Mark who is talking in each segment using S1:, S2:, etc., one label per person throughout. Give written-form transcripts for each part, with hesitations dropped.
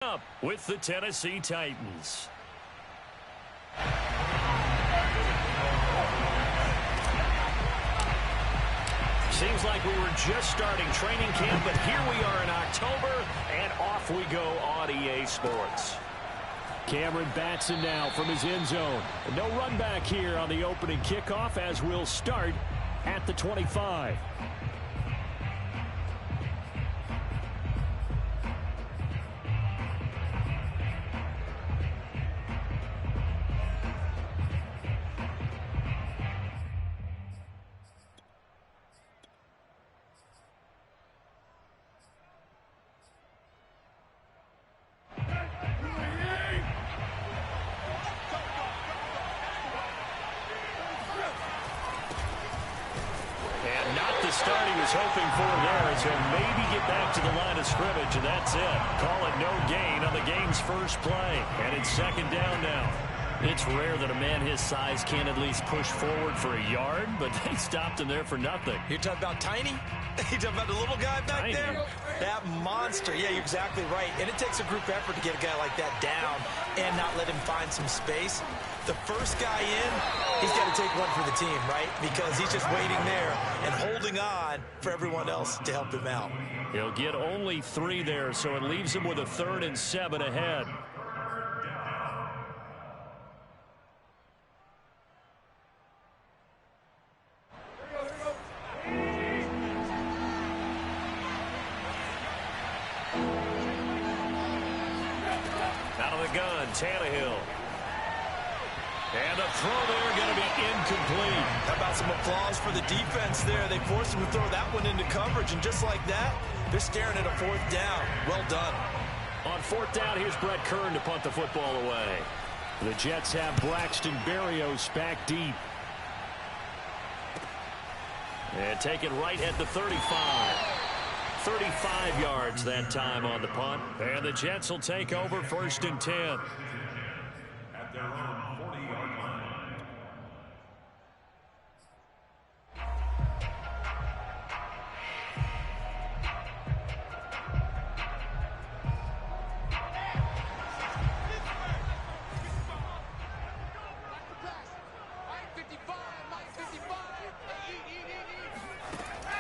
S1: Up with the Tennessee Titans. Seems like we were just starting training camp, but here we are in October, and off we go on EA Sports.
S2: Cameron Batson now from his end zone. No run back here on the opening kickoff as we'll start at the 25.
S1: Start he was hoping for there is he'll maybe get back to the line of scrimmage, and that's it. Call it no gain on the game's first play, and it's second down now. It's rare that a man his size can at least push forward for a yard, but they stopped him there for nothing.
S3: You're talking about tiny? You're talking about the little guy back there? That monster. Yeah, you're exactly right. And it takes a group effort to get a guy like that down and not let him find some space. The first guy in, he's got to take one for the team, right? Because he's just waiting there and holding on for everyone else to help him out.
S1: He'll get only 3 there, so it leaves him with a 3rd and 7 ahead. Out of the gun, Tannehill. And the throw there going to be incomplete.
S3: How about some applause for the defense there? They forced him to throw that one into coverage, and just like that, they're staring at a 4th down. Well done.
S1: On 4th down, here's Brett Kern to punt the football away.
S2: The Jets have Braxton Berrios back deep.
S1: And taken right at the 35. 35 yards that time on the punt. And the Jets will take over 1st and 10.
S4: At their own 40-yard line.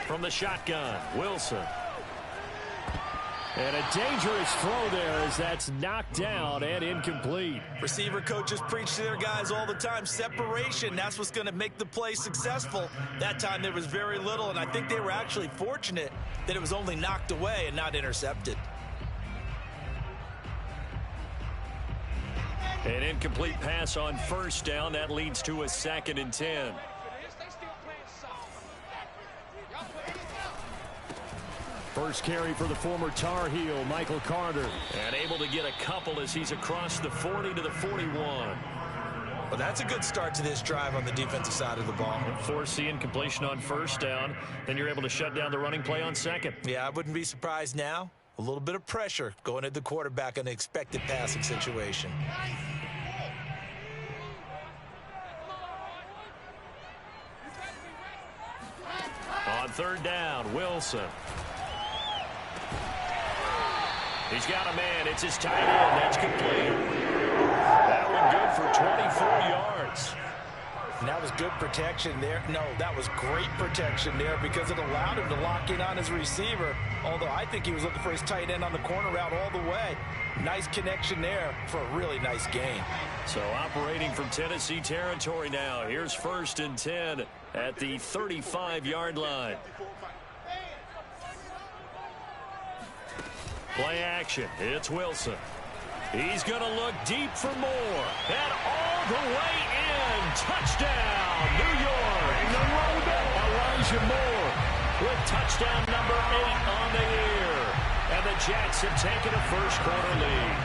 S1: From the shotgun, Wilson.
S2: And a dangerous throw there as that's knocked down and incomplete.
S3: Receiver coaches preach to their guys all the time. Separation, that's what's going to make the play successful. That time there was very little, and I think they were actually fortunate that it was only knocked away and not intercepted.
S1: An incomplete pass on 1st down. That leads to a 2nd and 10.
S2: First carry for the former Tar Heel, Michael Carter.
S1: And able to get a couple as he's across the 40 to the 41.
S3: Well, that's a good start to this drive on the defensive side of the ball.
S1: Force the incompletion on 1st down. Then you're able to shut down the running play on 2nd.
S3: Yeah, I wouldn't be surprised now. A little bit of pressure going at the quarterback in an expected passing situation.
S1: On 3rd down, Wilson. He's got a man. It's his tight end. That's complete. That one good for 24 yards.
S3: And that was good protection there. No, that was great protection there because it allowed him to lock in on his receiver. Although I think he was looking for his tight end on the corner route all the way. Nice connection there for a really nice gain.
S1: So operating from Tennessee territory now. Here's 1st and 10 at the 35-yard line. Play action. It's Wilson. He's going to look deep for more. And all the way in. Touchdown, New York. Elijah Moore with touchdown number 8 on the year. And the Jets have taken a 1st-quarter lead.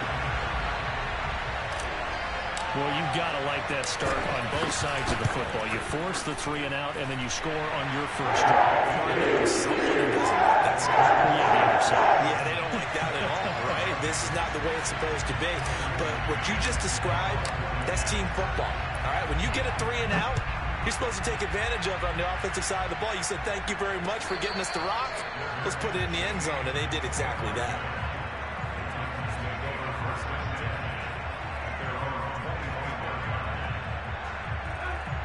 S1: Well, you've got to like that start on both sides of the football. You force the 3 and out, and then you score on your first drive.
S3: Someone who doesn't like that score.
S1: Yeah, the other side.
S3: Yeah, they don't like that at all, right? This is not the way it's supposed to be. But what you just described, that's team football. All right, when you get a 3 and out, you're supposed to take advantage of it on the offensive side of the ball. You said, thank you very much for getting us the rock. Let's put it in the end zone, and they did exactly that.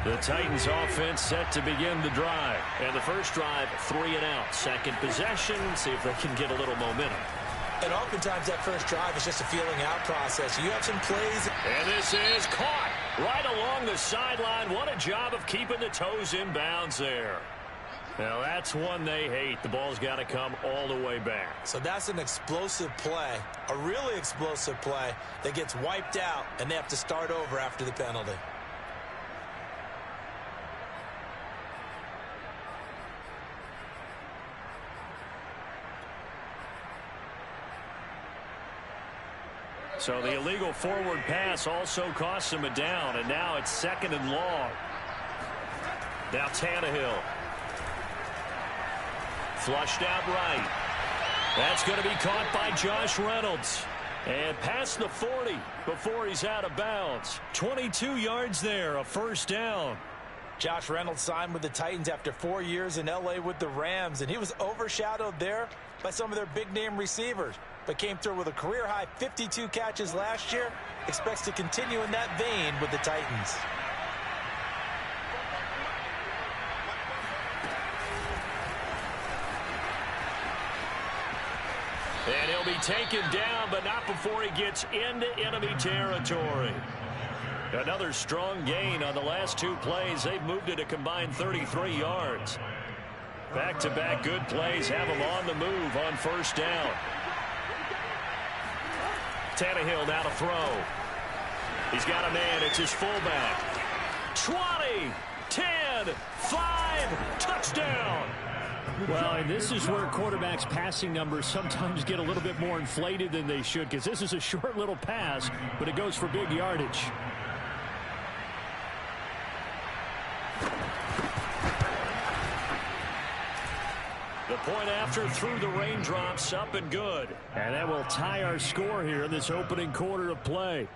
S2: The Titans offense set to begin the drive.
S1: And the first drive, 3 and out. Second possession, see if they can get a little momentum.
S3: And oftentimes that first drive is just a feeling out process. You have some plays.
S1: And this is caught right along the sideline. What a job of keeping the toes in bounds there. Now that's one they hate. The ball's got to come all the way back.
S3: So that's an explosive play, a really explosive play that gets wiped out, and they have to start over after the penalty.
S2: So the illegal forward pass also costs him a down, and now it's 2nd and long. Now Tannehill. Flushed out right. That's going to be caught by Josh Reynolds. And past the 40 before he's out of bounds. 22 yards there, a first down.
S3: Josh Reynolds signed with the Titans after 4 years in L.A. with the Rams, and he was overshadowed there by some of their big-name receivers, but came through with a career-high 52 catches last year. Expects to continue in that vein with the Titans.
S2: And he'll be taken down, but not before he gets into enemy territory. Another strong gain on the last 2 plays. They've moved it a combined 33 yards. Back-to-back good plays have him on the move on first down. Tannehill now to throw. He's got a man. It's his fullback. 20, 10, 5, touchdown. Well, and this is where quarterbacks' passing numbers sometimes get a little bit more inflated than they should, because this is a short little pass, but it goes for big yardage. The point after through the raindrops, up and good. And that will tie our score here in this opening quarter of play.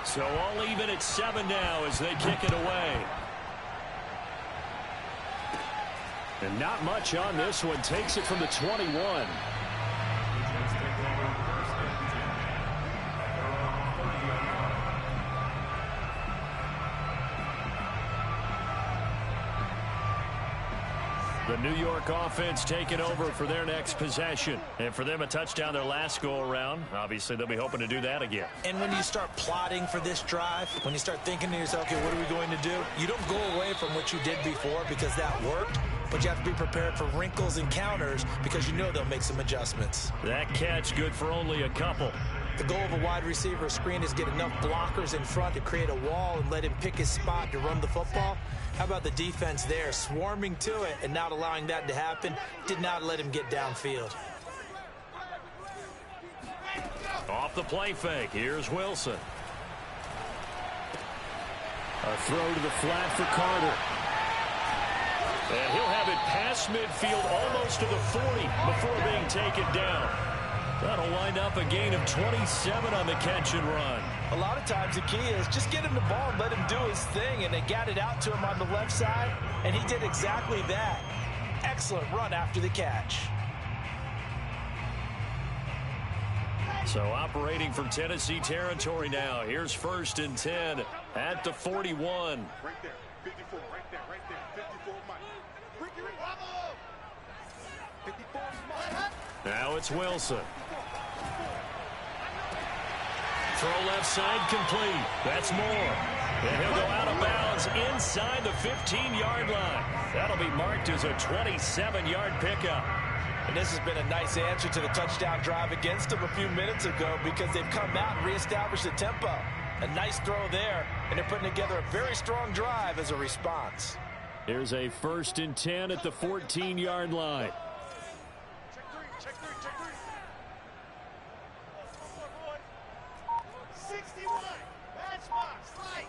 S2: So all even at 7 now as they kick it away. And not much on this one. Takes it from the 21. The New York offense taking over for their next possession. And for them, a touchdown their last go-around. Obviously, they'll be hoping to do that again.
S3: And when you start plotting for this drive, when you start thinking to yourself, okay, what are we going to do? You don't go away from what you did before because that worked, but you have to be prepared for wrinkles and counters because you know they'll make some adjustments.
S2: That catch good for only a couple.
S3: The goal of a wide receiver screen is get enough blockers in front to create a wall and let him pick his spot to run the football. How about the defense there, swarming to it and not allowing that to happen? Did not let him get downfield.
S2: Off the play fake, here's Wilson. A throw to the flat for Carter. And he'll have it past midfield, almost to the 40 before being taken down. That'll wind up a gain of 27 on the catch and run.
S3: A lot of times the key is just get him the ball and let him do his thing, and they got it out to him on the left side, and he did exactly that. Excellent run after the catch.
S2: So operating from Tennessee territory now. Here's 1st and 10 at the 41.
S4: Right there, 54, right there, 54, Mike. 54, Mike.
S2: Now it's Wilson. Throw left side complete. That's Moore. And he'll go out of bounds inside the 15-yard line. That'll be marked as a 27-yard pickup.
S3: And this has been a nice answer to the touchdown drive against them a few minutes ago because they've come out and reestablished the tempo. A nice throw there, and they're putting together a very strong drive as a response.
S2: Here's a 1st and 10 at the 14-yard line.
S4: Check three. 61. That's box. Right.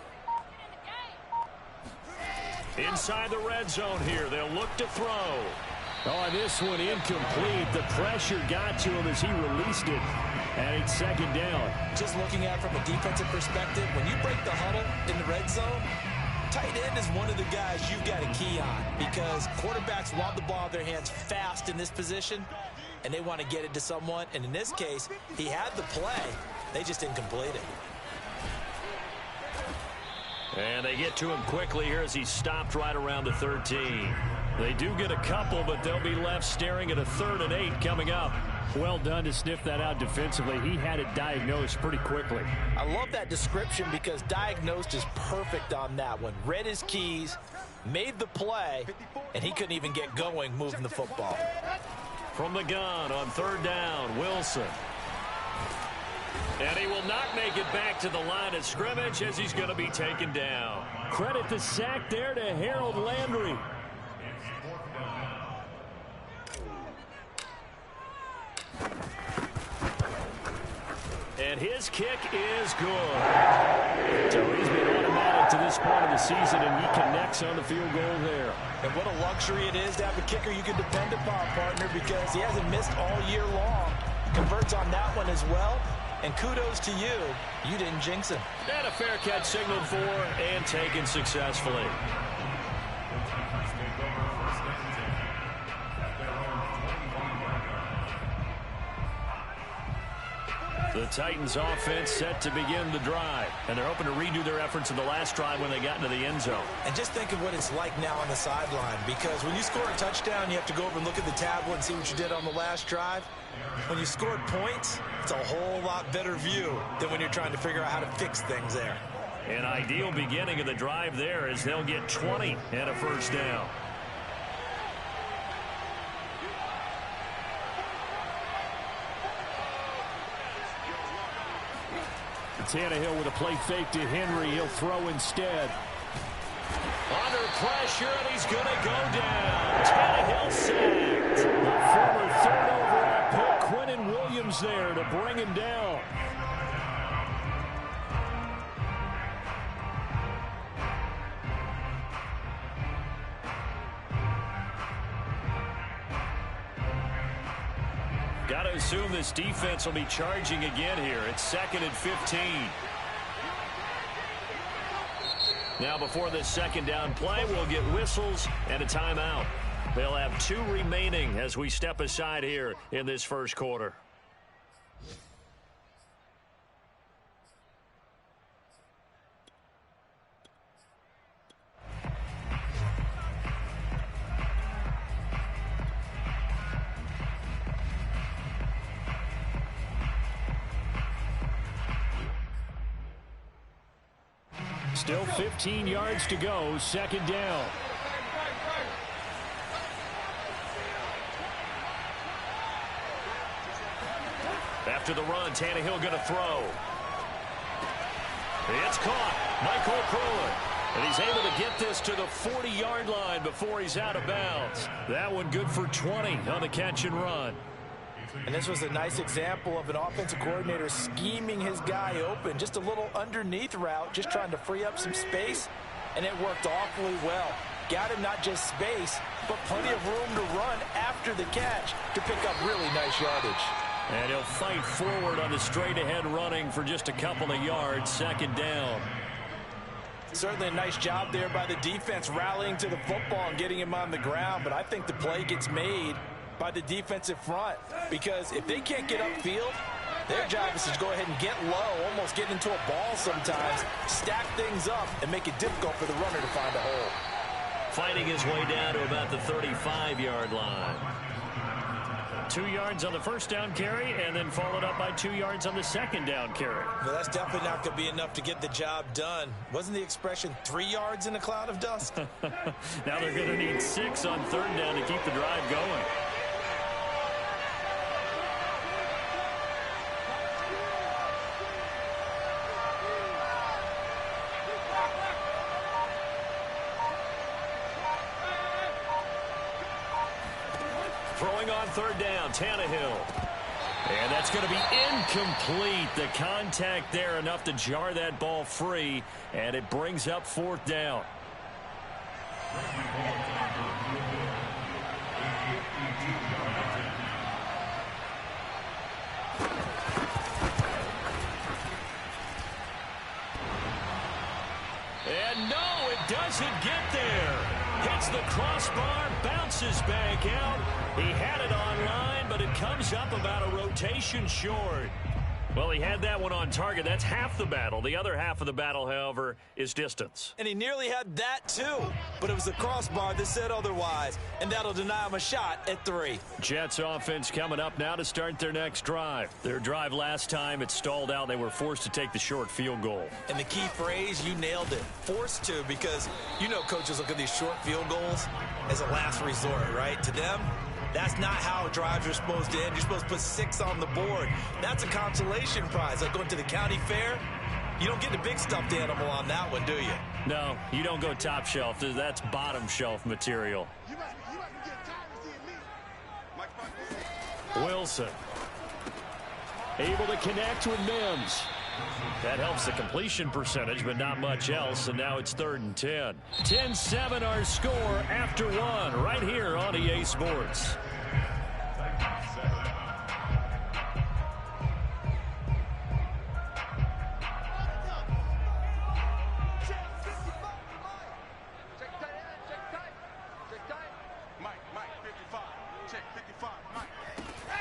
S2: Inside the red zone here. They'll look to throw. Oh, this one incomplete. The pressure got to him as he released it. And it's 2nd down.
S3: Just looking at it from a defensive perspective, when you break the huddle in the red zone, tight end is one of the guys you've got to key on because quarterbacks want the ball in their hands fast in this position. and they want to get it to someone. And in this case, he had the play. They just didn't complete it.
S2: And they get to him quickly here as he's stopped right around the 13. They do get a couple, but they'll be left staring at a 3rd and 8 coming up.
S1: Well done to sniff that out defensively. He had it diagnosed pretty quickly.
S3: I love that description because diagnosed is perfect on that one. Read his keys, made the play, and he couldn't even get going moving the football.
S2: From the gun on 3rd down, Wilson. And he will not make it back to the line of scrimmage as he's going to be taken down.
S1: Credit the sack there to Harold Landry.
S2: And his kick is good. So he's been automatic to this point of the season, and he connects on the field goal there.
S3: And what a luxury it is to have a kicker you can depend upon, partner, because he hasn't missed all year long. Converts on that one as well. And kudos to you. You didn't jinx him.
S2: And a fair catch signaled for and taken successfully. The Titans offense set to begin the drive. And they're hoping to redo their efforts in the last drive when they got into the end zone.
S3: And just think of what it's like now on the sideline. Because when you score a touchdown, you have to go over and look at the tablet and see what you did on the last drive. When you scored points, it's a whole lot better view than when you're trying to figure out how to fix things there.
S2: An ideal beginning of the drive there as they'll get 20 and a 1st down.
S1: Tannehill with a play fake to Henry. He'll throw instead.
S2: Under pressure, and he's going to go down. Tannehill sacked.
S1: The former 3rd overall pick, Quinnen Williams, there to bring him down.
S2: Got to assume this defense will be charging again here. It's 2nd and 15. Now before this 2nd down play, we'll get whistles and a timeout. They'll have 2 remaining as we step aside here in this 1st quarter.
S1: Still 15 yards to go, 2nd down.
S2: After the run, Tannehill going to throw. It's caught. Michael Pruitt. And he's able to get this to the 40-yard line before he's out of bounds. That one good for 20 on the catch and run.
S3: And this was a nice example of an offensive coordinator scheming his guy open. Just a little underneath route, just trying to free up some space, and it worked awfully well. Got him not just space, but plenty of room to run after the catch to pick up really nice yardage.
S2: And he'll fight forward on the straight-ahead running for just a couple of yards, 2nd down.
S3: Certainly a nice job there by the defense rallying to the football and getting him on the ground, but I think the play gets made by the defensive front, because if they can't get upfield, their job is to go ahead and get low, almost get into a ball sometimes, stack things up, and make it difficult for the runner to find a hole.
S2: Fighting his way down to about the 35-yard line. 2 yards on the 1st down carry, and then followed up by 2 yards on the 2nd down carry.
S3: Well, that's definitely not going to be enough to get the job done. Wasn't the expression 3 yards in a cloud of dust?
S2: Now they're going to need 6 on 3rd down to keep the drive going. Throwing on 3rd down, Tannehill. And that's going to be incomplete. The contact there enough to jar that ball free, and it brings up 4th down. And no, it doesn't get there. Finds the crossbar, bounces back out. He had it online, but it comes up about a rotation short. Well, he had that one on target. That's half the battle. The other half of the battle, however, is distance.
S3: And he nearly had that, too. But it was the crossbar that said otherwise. And that'll deny him a shot at 3.
S2: Jets offense coming up now to start their next drive. Their drive last time, it stalled out. They were forced to take the short field goal.
S3: And the key phrase, you nailed it. Forced to, because you know coaches look at these short field goals as a last resort, right? To them, that's not how drives are supposed to end. You're supposed to put 6 on the board. That's a consolation prize. Like going to the county fair, you don't get the big stuffed animal on that one, do you?
S2: No, you don't go top shelf. That's bottom shelf material. Wilson. Able to connect with Mims. That helps the completion percentage, but not much else, and now it's 3rd and 10. 10-7 our score after 1 right here on EA Sports.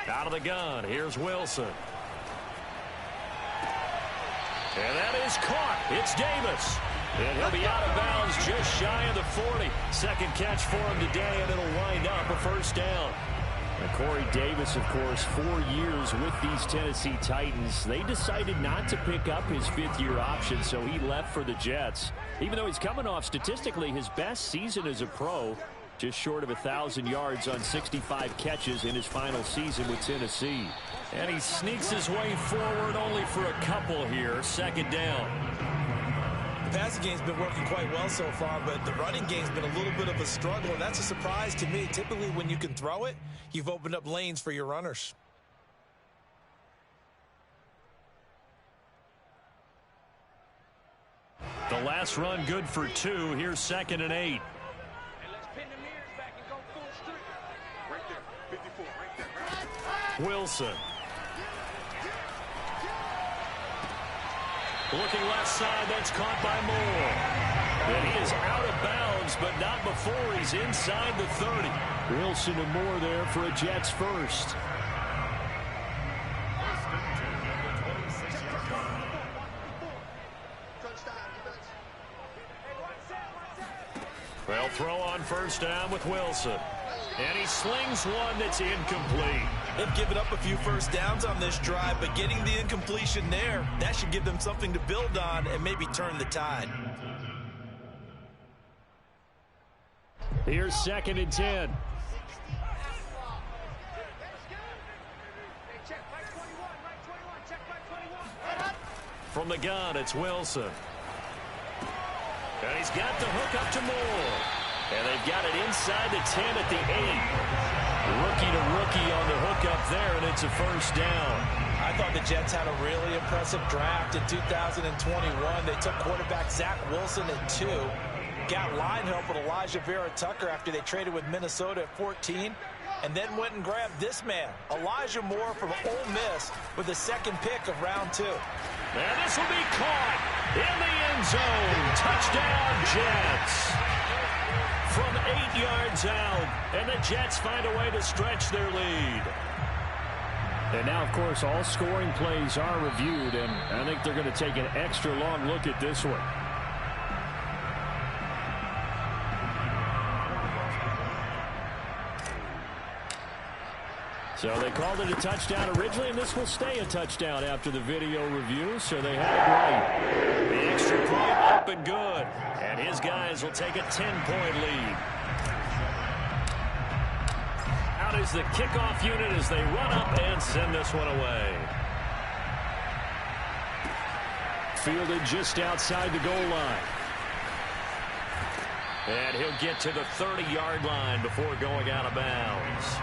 S2: Out of the gun, here's Wilson. And that is caught. It's Davis. And he'll be out of bounds just shy of the 40. Second catch for him today, and it'll wind up a first down. And Corey Davis, of course, 4 years with these Tennessee Titans. They decided not to pick up his 5th-year option, so he left for the Jets. Even though he's coming off statistically his best season as a pro, just short of 1,000 yards on 65 catches in his final season with Tennessee. And he sneaks his way forward only for a couple here. 2nd down.
S3: The passing game's been working quite well so far, but the running game's been a little bit of a struggle, and that's a surprise to me. Typically, when you can throw it, you've opened up lanes for your runners.
S2: The last run good for 2. Here's 2nd and 8. Wilson. Looking left side, that's caught by Moore. And he is out of bounds, but not before he's inside the 30. Wilson and Moore there for a Jets first. Well, throw on first down with Wilson. And he slings one that's incomplete.
S3: They've given up a few first downs on this drive, but getting the incompletion there, that should give them something to build on and maybe turn the tide.
S2: Here's 2nd and 10. From the gun, it's Wilson. And he's got the hook up to Moore. And they've got it inside the 10 at the 8. Rookie to rookie on the hook up there, and it's a first down.
S3: I thought the Jets had a really impressive draft in 2021. They took quarterback Zach Wilson at 2. Got line help with Elijah Vera-Tucker after they traded with Minnesota at 14. And then went and grabbed this man, Elijah Moore from Ole Miss, with the 2nd pick of round 2.
S2: And this will be caught in the end zone. Touchdown, Jets. From 8 yards out, and the Jets find a way to stretch their lead. And now, of course, all scoring plays are reviewed, and I think they're going to take an extra long look at this one. So they called it a touchdown originally, and this will stay a touchdown after the video review, so they had it right. The extra point up and good, and his guys will take a 10-point lead. Out is the kickoff unit as they run up and send this one away. Fielded just outside the goal line. And he'll get to the 30-yard line before going out of bounds.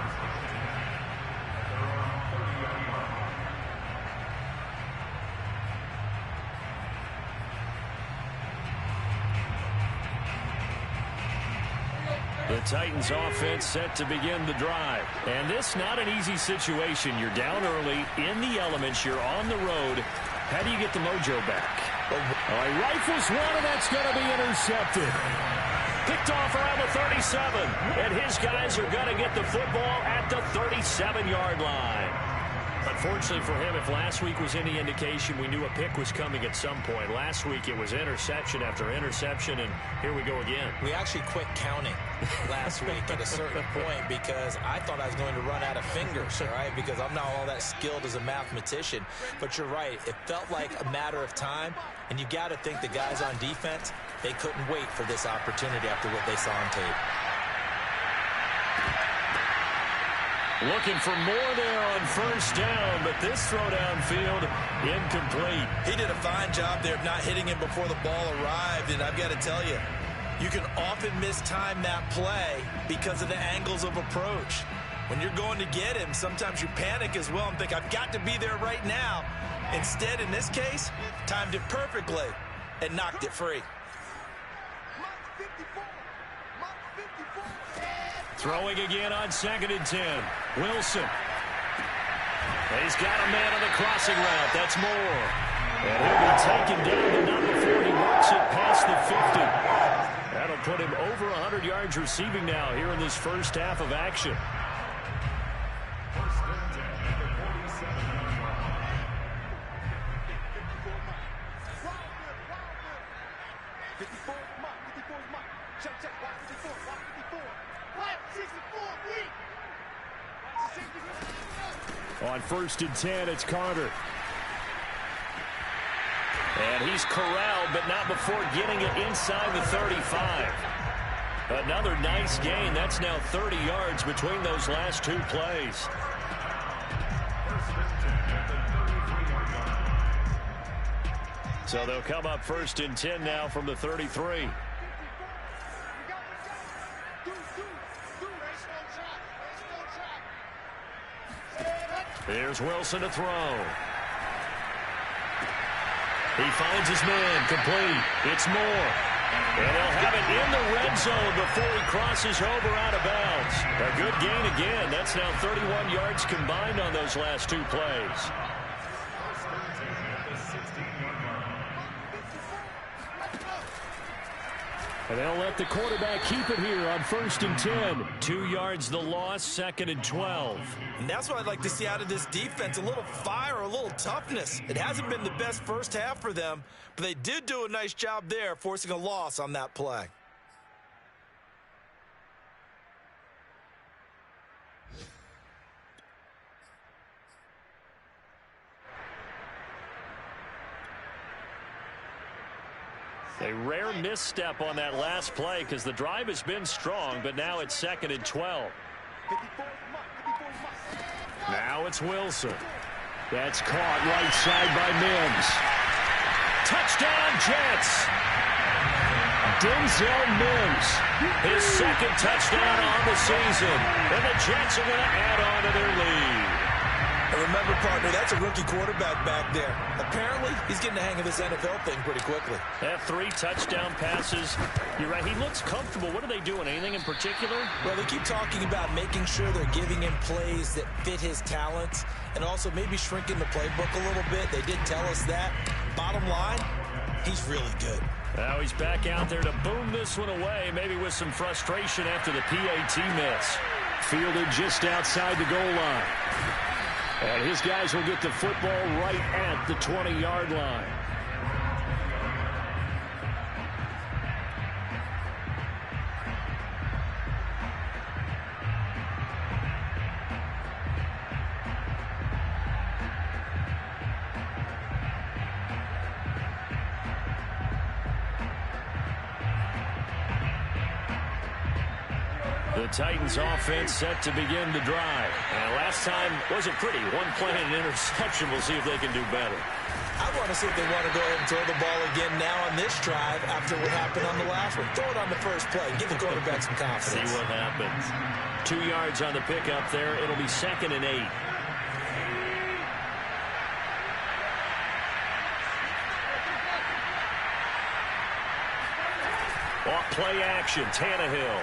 S2: The Titans offense set to begin the drive. And this not an easy situation. You're down early, in the elements, you're on the road. How do you get the mojo back? Oh, he rifles one, and that's going to be intercepted. Picked off around the 37. And his guys are going to get the football at the 37-yard line. Unfortunately for him, if last week was any indication, we knew a pick was coming at some point. Last week it was interception after interception, and here we go again.
S3: We actually quit counting last week at a certain point because I thought I was going to run out of fingers, all right, because I'm not all that skilled as a mathematician. But you're right. It felt like a matter of time, and you got to think the guys on defense, they couldn't wait for this opportunity after what they saw on tape.
S2: Looking for more there on first down, but this throw downfield incomplete.
S3: He did a fine job there of not hitting him before the ball arrived, and I've got to tell you, you can often mistime that play because of the angles of approach. When you're going to get him, sometimes you panic as well and think, I've got to be there right now. Instead, in this case, timed it perfectly and knocked it free.
S2: Throwing again on 2nd and 10. Wilson. He's got a man on the crossing route. That's Moore. And he'll be taken down, but not before he works it past the 50. That'll put him over 100 yards receiving now here in this first half of action. On 1st and 10, it's Carter. And he's corralled, but not before getting it inside the 35. Another nice gain. That's now 30 yards between those last two plays. So they'll come up 1st and 10 now from the 33. Here's Wilson to throw. He finds his man, complete. It's Moore. And he'll have it in the red zone before he crosses over out of bounds. A good gain again. That's now 31 yards combined on those last two plays. And they'll let the quarterback keep it here on 1st and 10. 2 yards the loss, 2nd and 12.
S3: And that's what I'd like to see out of this defense, a little fire, a little toughness. It hasn't been the best first half for them, but they did do a nice job there forcing a loss on that play.
S2: A rare misstep on that last play because the drive has been strong, but now it's 2nd and 12. Now it's Wilson. That's caught right side by Mims. Touchdown, Jets. Denzel Mims, his 2nd touchdown on the season. And the Jets are going to add on to their lead.
S3: And remember, partner, that's a rookie quarterback back there. Apparently, he's getting the hang of this NFL thing pretty quickly.
S2: That 3 touchdown passes. You're right. He looks comfortable. What are they doing? Anything in particular?
S3: Well, they keep talking about making sure they're giving him plays that fit his talents and also maybe shrinking the playbook a little bit. They did tell us that. Bottom line, he's really good.
S2: Now he's back out there to boom this one away, maybe with some frustration after the PAT miss. Fielded just outside the goal line. And his guys will get the football right at the 20-yard line. The Titans offense set to begin the drive. And last time wasn't pretty. One play and an interception. We'll see if they can do better.
S3: I want to see if they want to go ahead and throw the ball again now on this drive after what happened on the last one. Throw it on the first play. Give the quarterback some confidence.
S2: See what happens. 2 yards on the pickup there. It'll be 2nd and 8. Off play action. Tannehill.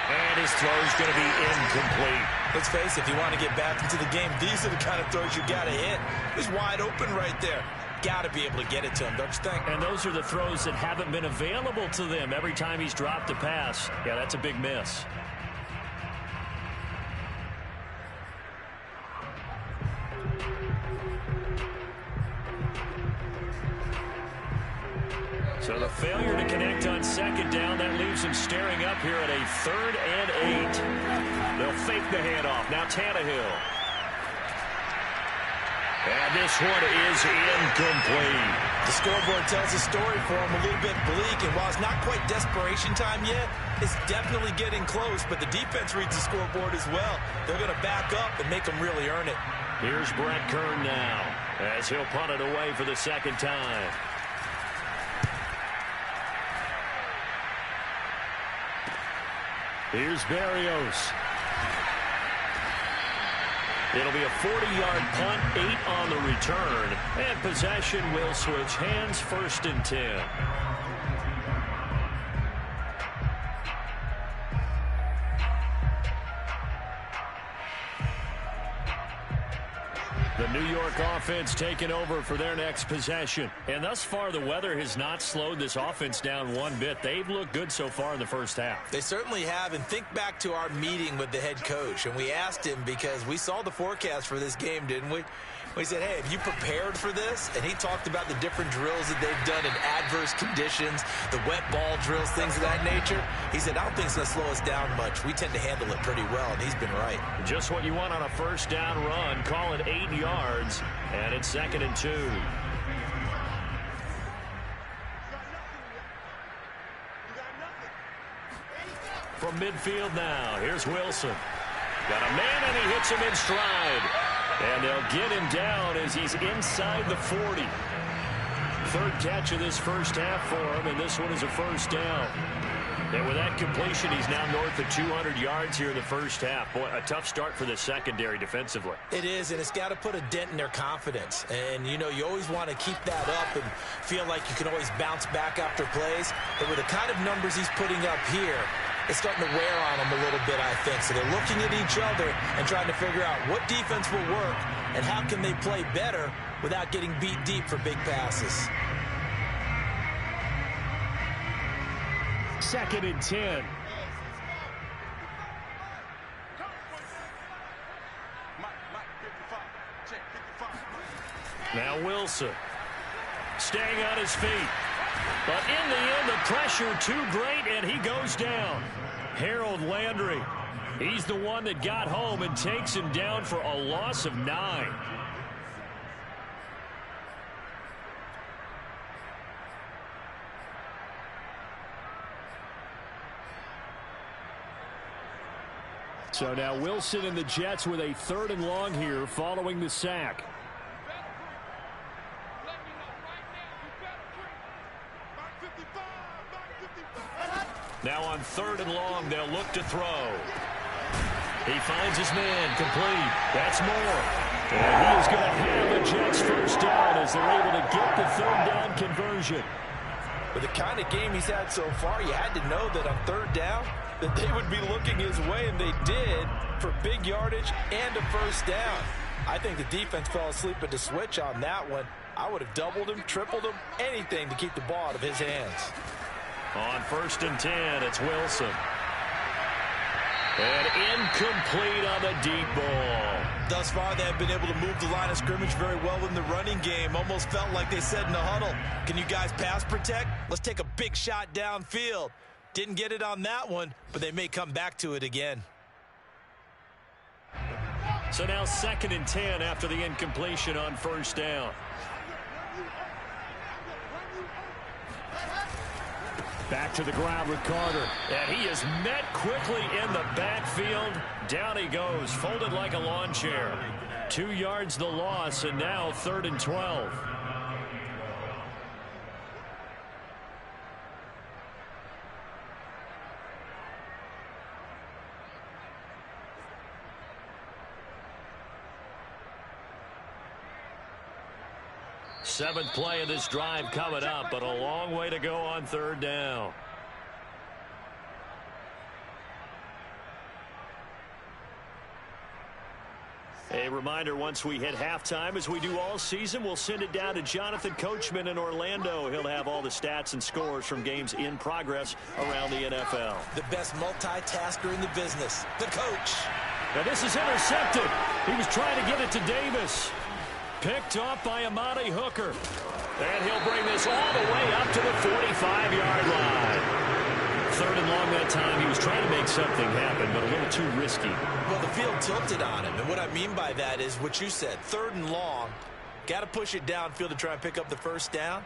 S2: And his throw's going to be incomplete.
S3: Let's face it, if you want to get back into the game, these are the kind of throws you got to hit. He's wide open right there. got to be able to get it to him, don't you think?
S2: And those are the throws that haven't been available to them every time he's dropped a pass. Yeah, that's a big miss. So the failure to connect on second down, that leaves him staring up here at a 3rd and 8. They'll fake the handoff. Now Tannehill. And this one is incomplete.
S3: The scoreboard tells a story for him, a little bit bleak, and while it's not quite desperation time yet, it's definitely getting close, but the defense reads the scoreboard as well. They're going to back up and make them really earn it.
S2: Here's Brett Kern now, as he'll punt it away for the second time. Here's Berrios. It'll be a 40-yard punt, 8 on the return, and possession will switch hands, 1st and 10. The New York offense taking over for their next possession. And thus far, the weather has not slowed this offense down one bit. They've looked good so far in the first half.
S3: They certainly have. And think back to our meeting with the head coach. And we asked him, because we saw the forecast for this game, didn't we? We said, hey, have you prepared for this? And he talked about the different drills that they've done in adverse conditions, the wet ball drills, things of that nature. He said, I don't think it's going to slow us down much. We tend to handle it pretty well, and he's been right.
S2: Just what you want on a first down run. Call it 8 yards, and it's 2nd and 2. From midfield now, here's Wilson. Got a man, and he hits him in stride. And they'll get him down as he's inside the 40. 3rd catch of this first half for him, and this one is a first down. And with that completion, he's now north of 200 yards here in the first half. Boy, a tough start for the secondary defensively.
S3: It is, and it's got to put a dent in their confidence. And, you know, you always want to keep that up and feel like you can always bounce back after plays. But with the kind of numbers he's putting up here, it's starting to wear on them a little bit, I think. So they're looking at each other and trying to figure out what defense will work and how can they play better without getting beat deep for big passes.
S2: 2nd and 10. Now Wilson staying on his feet. But in the end, the pressure too great, and he goes down. Harold Landry, he's the one that got home and takes him down for a loss of 9. So now Wilson and the Jets with a 3rd and long here following the sack. Now on 3rd and long, they'll look to throw. He finds his man, complete. That's Moore. And he is going to have the Jets first down as they're able to get the 3rd down conversion.
S3: With the kind of game he's had so far, you had to know that on 3rd down, that they would be looking his way, and they did, for big yardage and a first down. I think the defense fell asleep at the switch on that one. I would have doubled him, tripled him, anything to keep the ball out of his hands.
S2: On 1st and 10, it's Wilson. And incomplete on the deep ball.
S3: Thus far, they have been able to move the line of scrimmage very well in the running game. Almost felt like they said in the huddle, can you guys pass protect? Let's take a big shot downfield. Didn't get it on that one, but they may come back to it again.
S2: So now 2nd and 10 after the incompletion on first down. Back to the ground with Carter. And he is met quickly in the backfield. Down he goes, folded like a lawn chair. 2 yards the loss, and now 3rd and 12. Seventh play of this drive coming up, but a long way to go on 3rd down. A reminder, once we hit halftime, as we do all season, we'll send it down to Jonathan Coachman in Orlando. He'll have all the stats and scores from games in progress around the NFL.
S3: The best multitasker in the business, the coach.
S2: Now this is intercepted. He was trying to get it to Davis. Picked off by Amani Hooker. And he'll bring this all the way up to the 45-yard line. Third and long that time. He was trying to make something happen, but a little too risky.
S3: Well, the field tilted on him, and what I mean by that is what you said. Third and long, got to push it downfield to try and pick up the first down.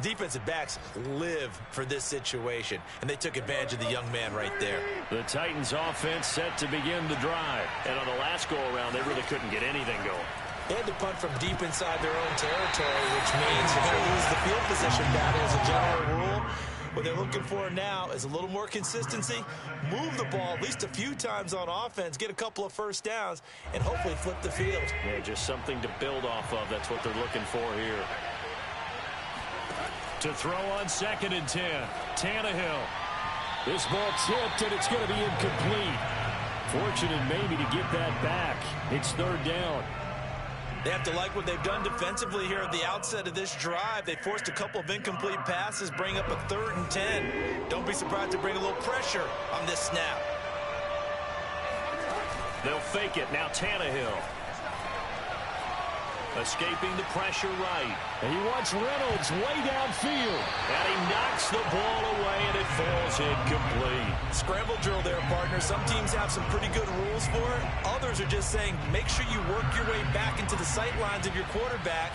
S3: Defensive backs live for this situation, and they took advantage of the young man right there.
S2: The Titans offense set to begin the drive, and on the last go-around, they really couldn't get anything going.
S3: They had to punt from deep inside their own territory, which means you're going to lose the field position battle as a general rule. What they're looking for now is a little more consistency, move the ball at least a few times on offense, get a couple of first downs, and hopefully flip the field.
S2: Yeah, just something to build off of. That's what they're looking for here. To throw on 2nd and 10, Tannehill. This ball tipped, and it's going to be incomplete. Fortunate maybe to get that back. It's 3rd down.
S3: They have to like what they've done defensively here at the outset of this drive. They forced a couple of incomplete passes, bring up a 3rd and 10. Don't be surprised to bring a little pressure on this snap.
S2: They'll fake it. Now Tannehill. Escaping the pressure right. And he wants Reynolds way downfield. And he knocks the ball away, and it falls incomplete.
S3: Scramble drill there, partner. Some teams have some pretty good rules for it. Others are just saying, make sure you work your way back into the sight lines of your quarterback,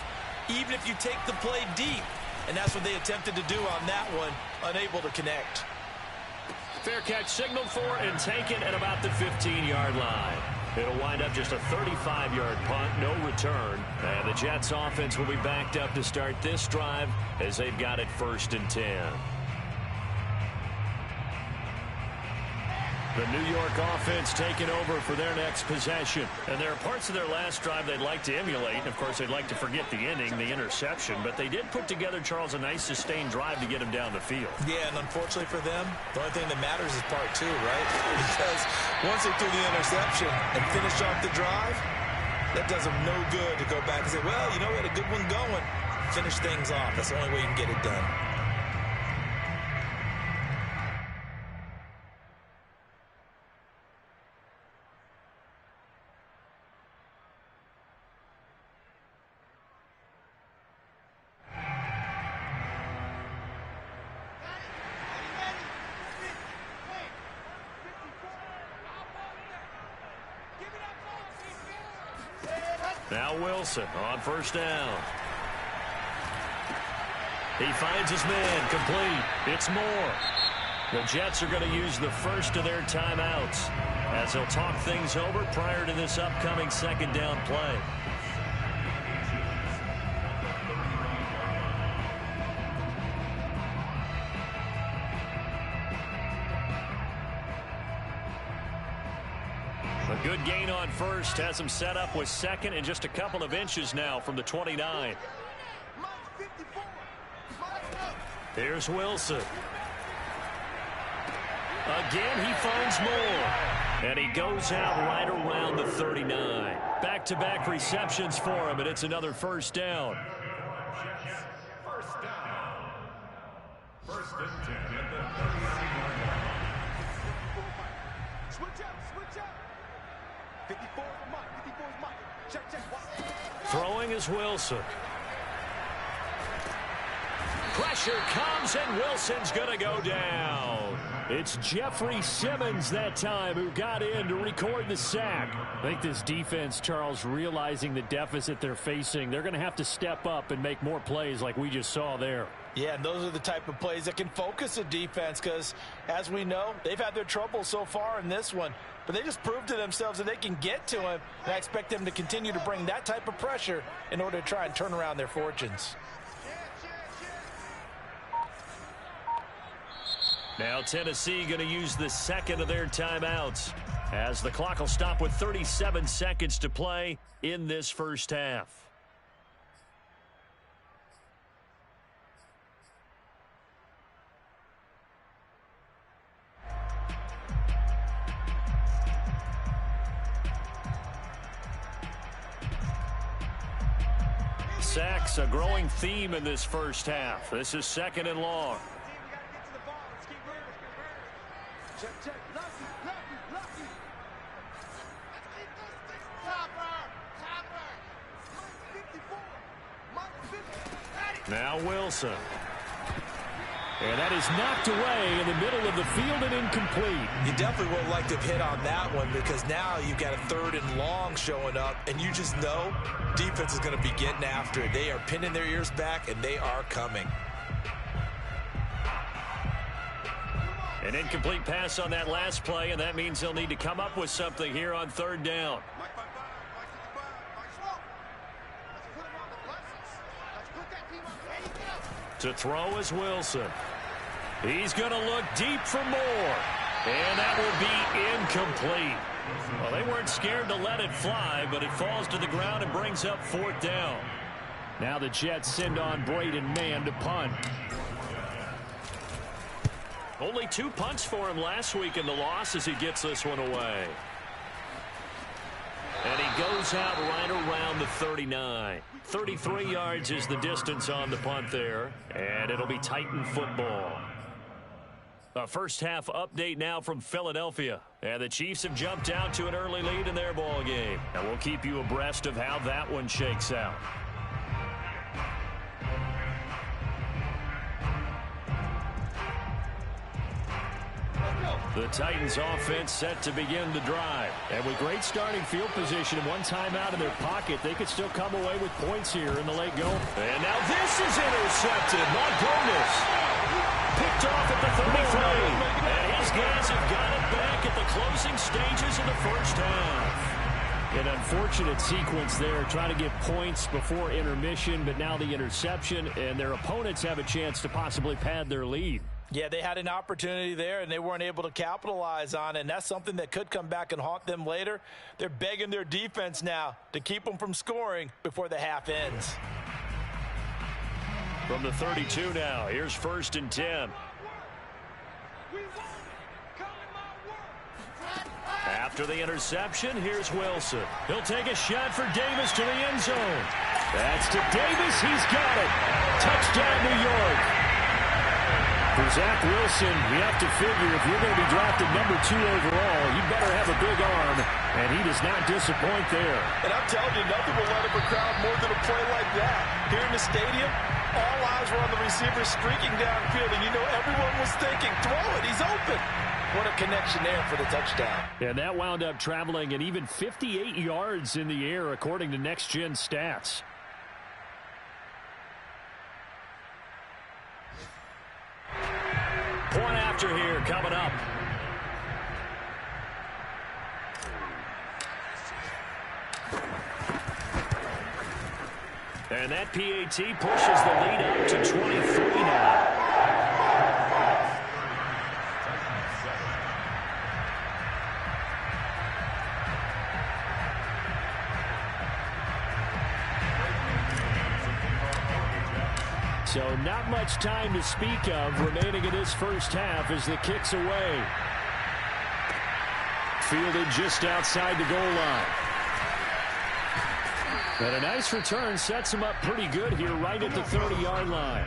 S3: even if you take the play deep. And that's what they attempted to do on that one, unable to connect.
S2: Fair catch signaled for and taken at about the 15-yard line. It'll wind up just a 35-yard punt, no return. And the Jets offense will be backed up to start this drive as they've got it 1st and 10. The New York offense taking over for their next possession. And there are parts of their last drive they'd like to emulate. And, of course, they'd like to forget the ending, the interception. But they did put together, Charles, a nice sustained drive to get him down the field.
S3: Yeah, and unfortunately for them, the only thing that matters is part 2, right? Because once they threw the interception and finished off the drive, that does them no good to go back and say, well, you know, we had a good one going. Finish things off. That's the only way you can get it done.
S2: Now Wilson on 1st down. He finds his man, complete. It's Moore. The Jets are going to use the first of their timeouts as they'll talk things over prior to this upcoming 2nd down play. A good gain on 1st, has him set up with 2nd and just a couple of inches now from the 29. Here's Wilson. Again, he finds Moore. And he goes out right around the 39. Back-to-back receptions for him, and it's another 1st down.
S4: 1st down. 1st and 10 at the 39-yard line.
S5: Switch up. 54 for Mike. 54 is Mike. Check.
S2: Throwing is Wilson. Pressure comes, and Wilson's going to go down. It's Jeffrey Simmons that time who got in to record the sack.
S6: I think this defense, Charles, realizing the deficit they're facing, they're going to have to step up and make more plays like we just saw there.
S3: Yeah, and those are the type of plays that can focus a defense because, as we know, they've had their trouble so far in this one. But they just proved to themselves that they can get to him, and I expect them to continue to bring that type of pressure in order to try and turn around their fortunes.
S2: Now Tennessee going to use the 2nd of their timeouts as the clock will stop with 37 seconds to play in this 1st half.
S6: Sacks, a growing theme in this first half. This is 2nd and long.
S5: Check, check. Lucky.
S6: Now Wilson. And that is knocked away in the middle of the field and incomplete.
S3: You definitely would like to have hit on that one because now you've got a 3rd and long showing up, and you just know defense is going to be getting after it. They are pinning their ears back, and they are coming.
S6: An incomplete pass on that last play, and that means they'll need to come up with something here on 3rd down. To throw is Wilson. He's going to look deep for more. And that will be incomplete. Well, they weren't scared to let it fly, but it falls to the ground and brings up 4th down. Now the Jets send on Braden Mann to punt. Only 2 punts for him last week in the loss as he gets this one away. And he goes out right around the 39. 33 yards is the distance on the punt there. And it'll be Titan football. A first half update now from Philadelphia. And the Chiefs have jumped out to an early lead in their ball game. And we'll keep you abreast of how that one shakes out. The Titans offense set to begin the drive. And with great starting field position and one timeout in their pocket, they could still come away with points here in the late going. And now this is intercepted. My goodness. Picked off at the 33. And his guys have got it back at the closing stages of the first half. An unfortunate sequence there, trying to get points before intermission, but now the interception, and their opponents have a chance to possibly pad their lead.
S3: Yeah, they had an opportunity there, and they weren't able to capitalize on it, and that's something that could come back and haunt them later. They're begging their defense now to keep them from scoring before the half ends.
S6: From the 32 now, here's 1st and 10. After the interception, here's Wilson. He'll take a shot for Davis to the end zone. That's to Davis. He's got it. Touchdown, New York. For Zach Wilson, you have to figure if you're going to be drafted number 2 overall, you better have a big arm, and he does not disappoint there.
S3: And I'm telling you, nothing will light up a crowd more than a play like that. Here in the stadium, all eyes were on the receiver streaking downfield, and you know everyone was thinking, throw it, he's open. What a connection there for the touchdown.
S6: And that wound up traveling an even 58 yards in the air, according to Next Gen Stats. Point after here coming up. And that PAT pushes the lead up to 23 now. So not much time to speak of remaining in this first half as the kick's away. Fielded just outside the goal line. And a nice return sets him up pretty good here right at the 30-yard line.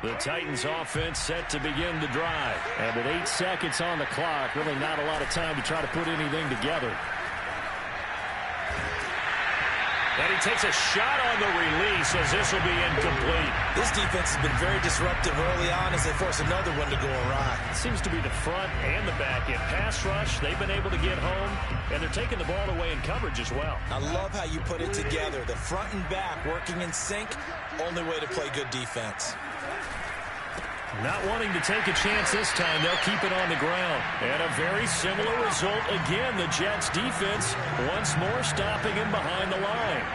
S6: The Titans offense set to begin the drive. And with 8 seconds on the clock, really not a lot of time to try to put anything together. And he takes a shot on the release as this will be incomplete.
S3: This defense has been very disruptive early on as they force another one to go awry.
S6: It seems to be the front and the back end. Pass rush, they've been able to get home, and they're taking the ball away in coverage as well.
S3: I love how you put it together. The front and back working in sync, only way to play good defense.
S6: Not wanting to take a chance this time, they'll keep it on the ground. And a very similar result again. The Jets defense once more stopping him behind the line.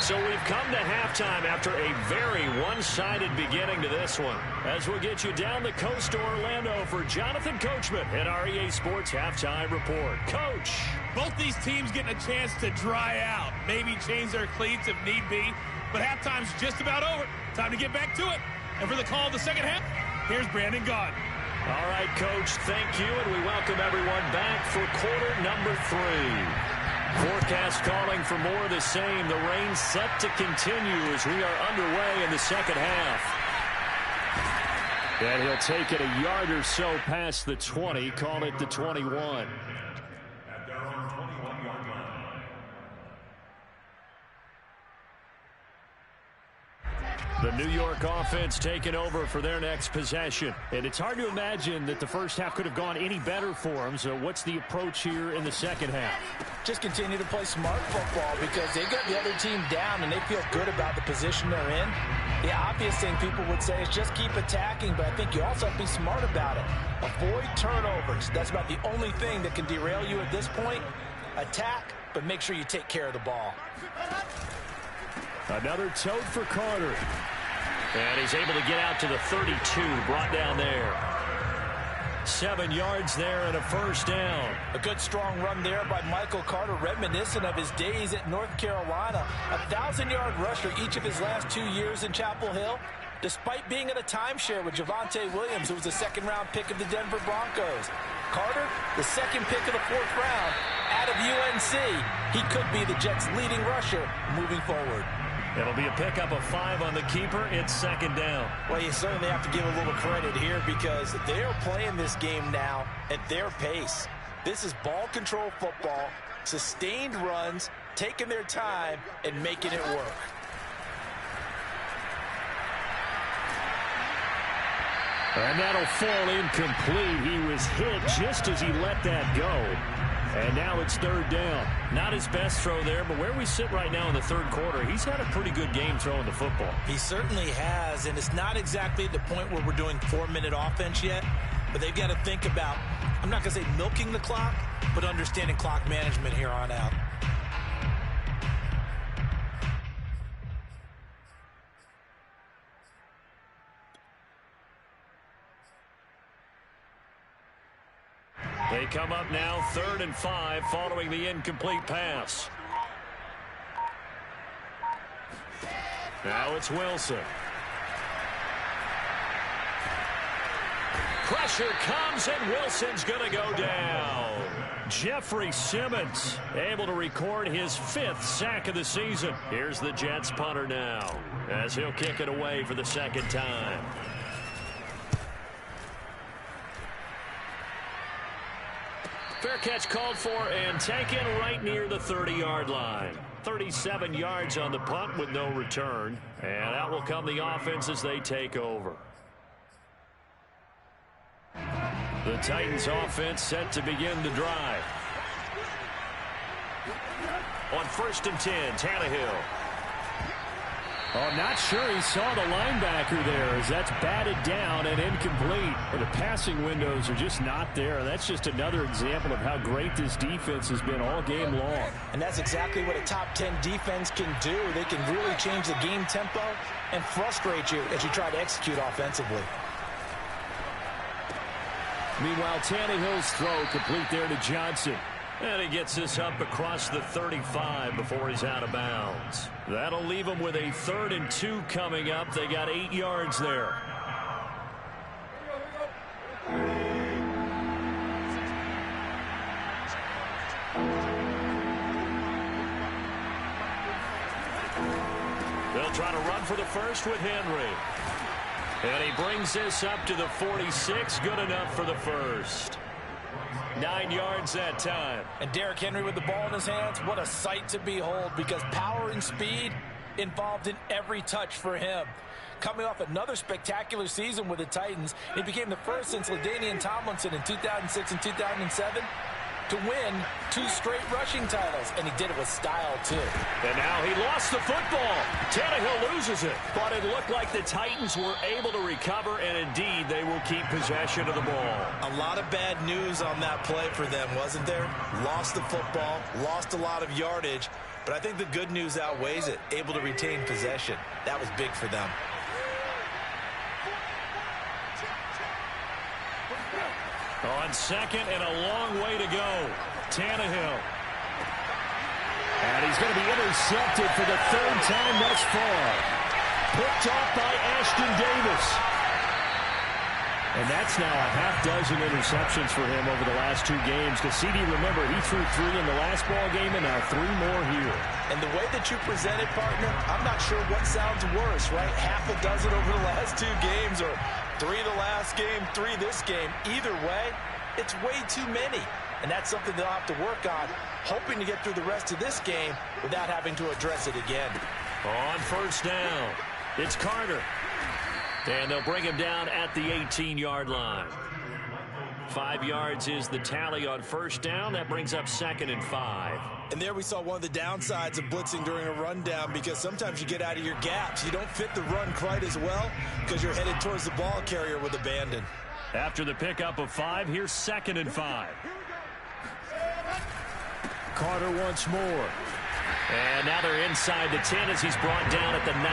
S6: So we've come to halftime after a very one-sided beginning to this one. As we'll get you down the coast to Orlando for Jonathan Coachman at our EA Sports Halftime Report. Coach.
S7: Both these teams getting a chance to dry out, maybe change their cleats if need be. But halftime's just about over. Time to get back to it. And for the call of the second half, Here's Brandon Gaudin.
S6: All right, Coach, thank you, and we welcome everyone back for quarter number 3. Forecast calling for more of the same. The rain set to continue as we are underway in the second half. And he'll take it a yard or so past the 20, call it the 21.
S4: At their own 21-yard line.
S6: The New York offense taking over for their next possession. And it's hard to imagine that the first half could have gone any better for them. So what's the approach here in the second half?
S3: Just continue to play smart football because they got the other team down and they feel good about the position they're in. The obvious thing people would say is just keep attacking, but I think you also have to be smart about it. Avoid turnovers. That's about the only thing that can derail you at this point. Attack, but make sure you take care of the ball.
S6: Another tote for Carter. And he's able to get out to the 32, brought down there. 7 yards there and a first down.
S3: A good strong run there by Michael Carter, reminiscent of his days at North Carolina. A 1,000-yard rusher each of his last 2 years in Chapel Hill. Despite being in a timeshare with Javonte Williams, who was a second-round pick of the Denver Broncos. Carter, the second pick of the 4th round out of UNC. He could be the Jets' leading rusher moving forward.
S6: It'll be a pickup of 5 on the keeper. It's second down.
S3: Well, you certainly have to give a little credit here because they are playing this game now at their pace. This is ball control football, sustained runs, taking their time, and making it work.
S6: And that'll fall incomplete. He was hit just as he let that go. And now it's third down. Not his best throw there, but where we sit right now in the third quarter, he's had a pretty good game throwing the football.
S3: He certainly has, and it's not exactly the point where we're doing 4-minute offense yet, but they've got to think about, I'm not going to say milking the clock, but understanding clock management here on out.
S6: They come up now 3rd and 5 following the incomplete pass. Now it's Wilson. Pressure comes and Wilson's going to go down. Jeffrey Simmons able to record his 5th sack of the season. Here's the Jets punter now as he'll kick it away for the second time. Fair catch called for and taken right near the 30-yard line. 37 yards on the punt with no return. And out will come the offense as they take over. The Titans offense set to begin the drive. On 1st and 10, Tannehill. Oh, not sure he saw the linebacker there as that's batted down and incomplete. The passing windows are just not there. That's just another example of how great this defense has been all game long.
S3: And that's exactly what a top 10 defense can do. They can really change the game tempo and frustrate you as you try to execute offensively.
S6: Meanwhile, Tannehill's throw complete there to Johnson. And he gets this up across the 35 before he's out of bounds. That'll leave him with a 3rd and 2 coming up. They got 8 yards there. They'll try to run for the first with Henry. And he brings this up to the 46. Good enough for the first. 9 yards that time.
S3: And Derrick Henry with the ball in his hands, what a sight to behold because power and speed involved in every touch for him. Coming off another spectacular season with the Titans, he became the first since LaDainian Tomlinson in 2006 and 2007 to win 2 straight rushing titles, and he did it with style too.
S6: And now he lost the football. Tannehill loses it, but it looked like the Titans were able to recover, and indeed they will keep possession of the ball.
S3: A lot of bad news on that play for them, wasn't there? Lost the football, lost a lot of yardage, but I think the good news outweighs it. Able to retain possession. That was big for them.
S6: On 2nd and a long way to go. Tannehill. And he's going to be intercepted for the 3rd time thus far. Picked off by Ashton Davis. And that's now a half-dozen interceptions for him over the last 2 games. Because CD, remember, he threw 3 in the last ball game and now 3 more here.
S3: And the way that you presented, partner, I'm not sure what sounds worse, right? Half a dozen over the last 2 games, or 3 the last game, 3 this game. Either way, it's way too many. And that's something they'll have to work on, hoping to get through the rest of this game without having to address it again.
S2: On first down, it's Carter. And they'll bring him down at the 18-yard line. 5 yards is the tally on first down. That brings up 2nd and 5.
S3: And there we saw one of the downsides of blitzing during a rundown, because sometimes you get out of your gaps. You don't fit the run quite as well because you're headed towards the ball carrier with abandon.
S2: After the pickup of 5, here's 2nd and 5. Carter once more. And now they're inside the 10 as he's brought down at the 9.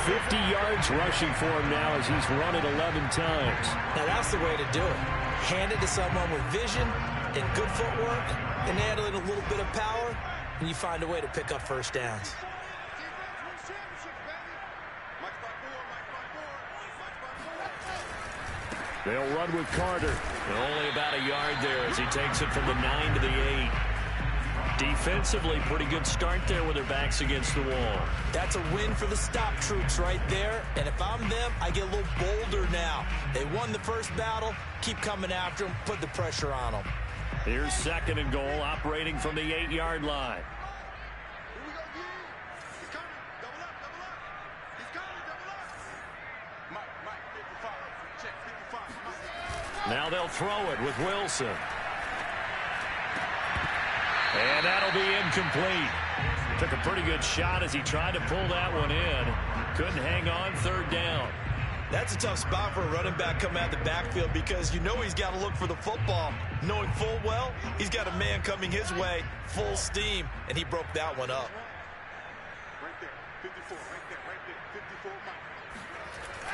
S2: 50 yards rushing for him now as he's run it 11 times.
S3: Now that's the way to do it. Hand it to someone with vision and good footwork, and add in a little bit of power, and you find a way to pick up first downs.
S2: They'll run with Carter. Only about a yard there as he takes it from the 9 to the 8. Defensively, pretty good start there with their backs against the wall.
S3: That's a win for the stop troops right there. And if I'm them, I get a little bolder now. They won the first battle. Keep coming after them. Put the pressure on them.
S2: Here's 2nd and goal, operating from the 8-yard line. Now they'll throw it with Wilson. And that'll be incomplete. Took a pretty good shot as he tried to pull that one in. Couldn't hang on, 3rd down.
S3: That's a tough spot for a running back coming out of the backfield, because you know he's got to look for the football, knowing full well he's got a man coming his way, full steam, and he broke that one up.
S5: Right there, 54, right there,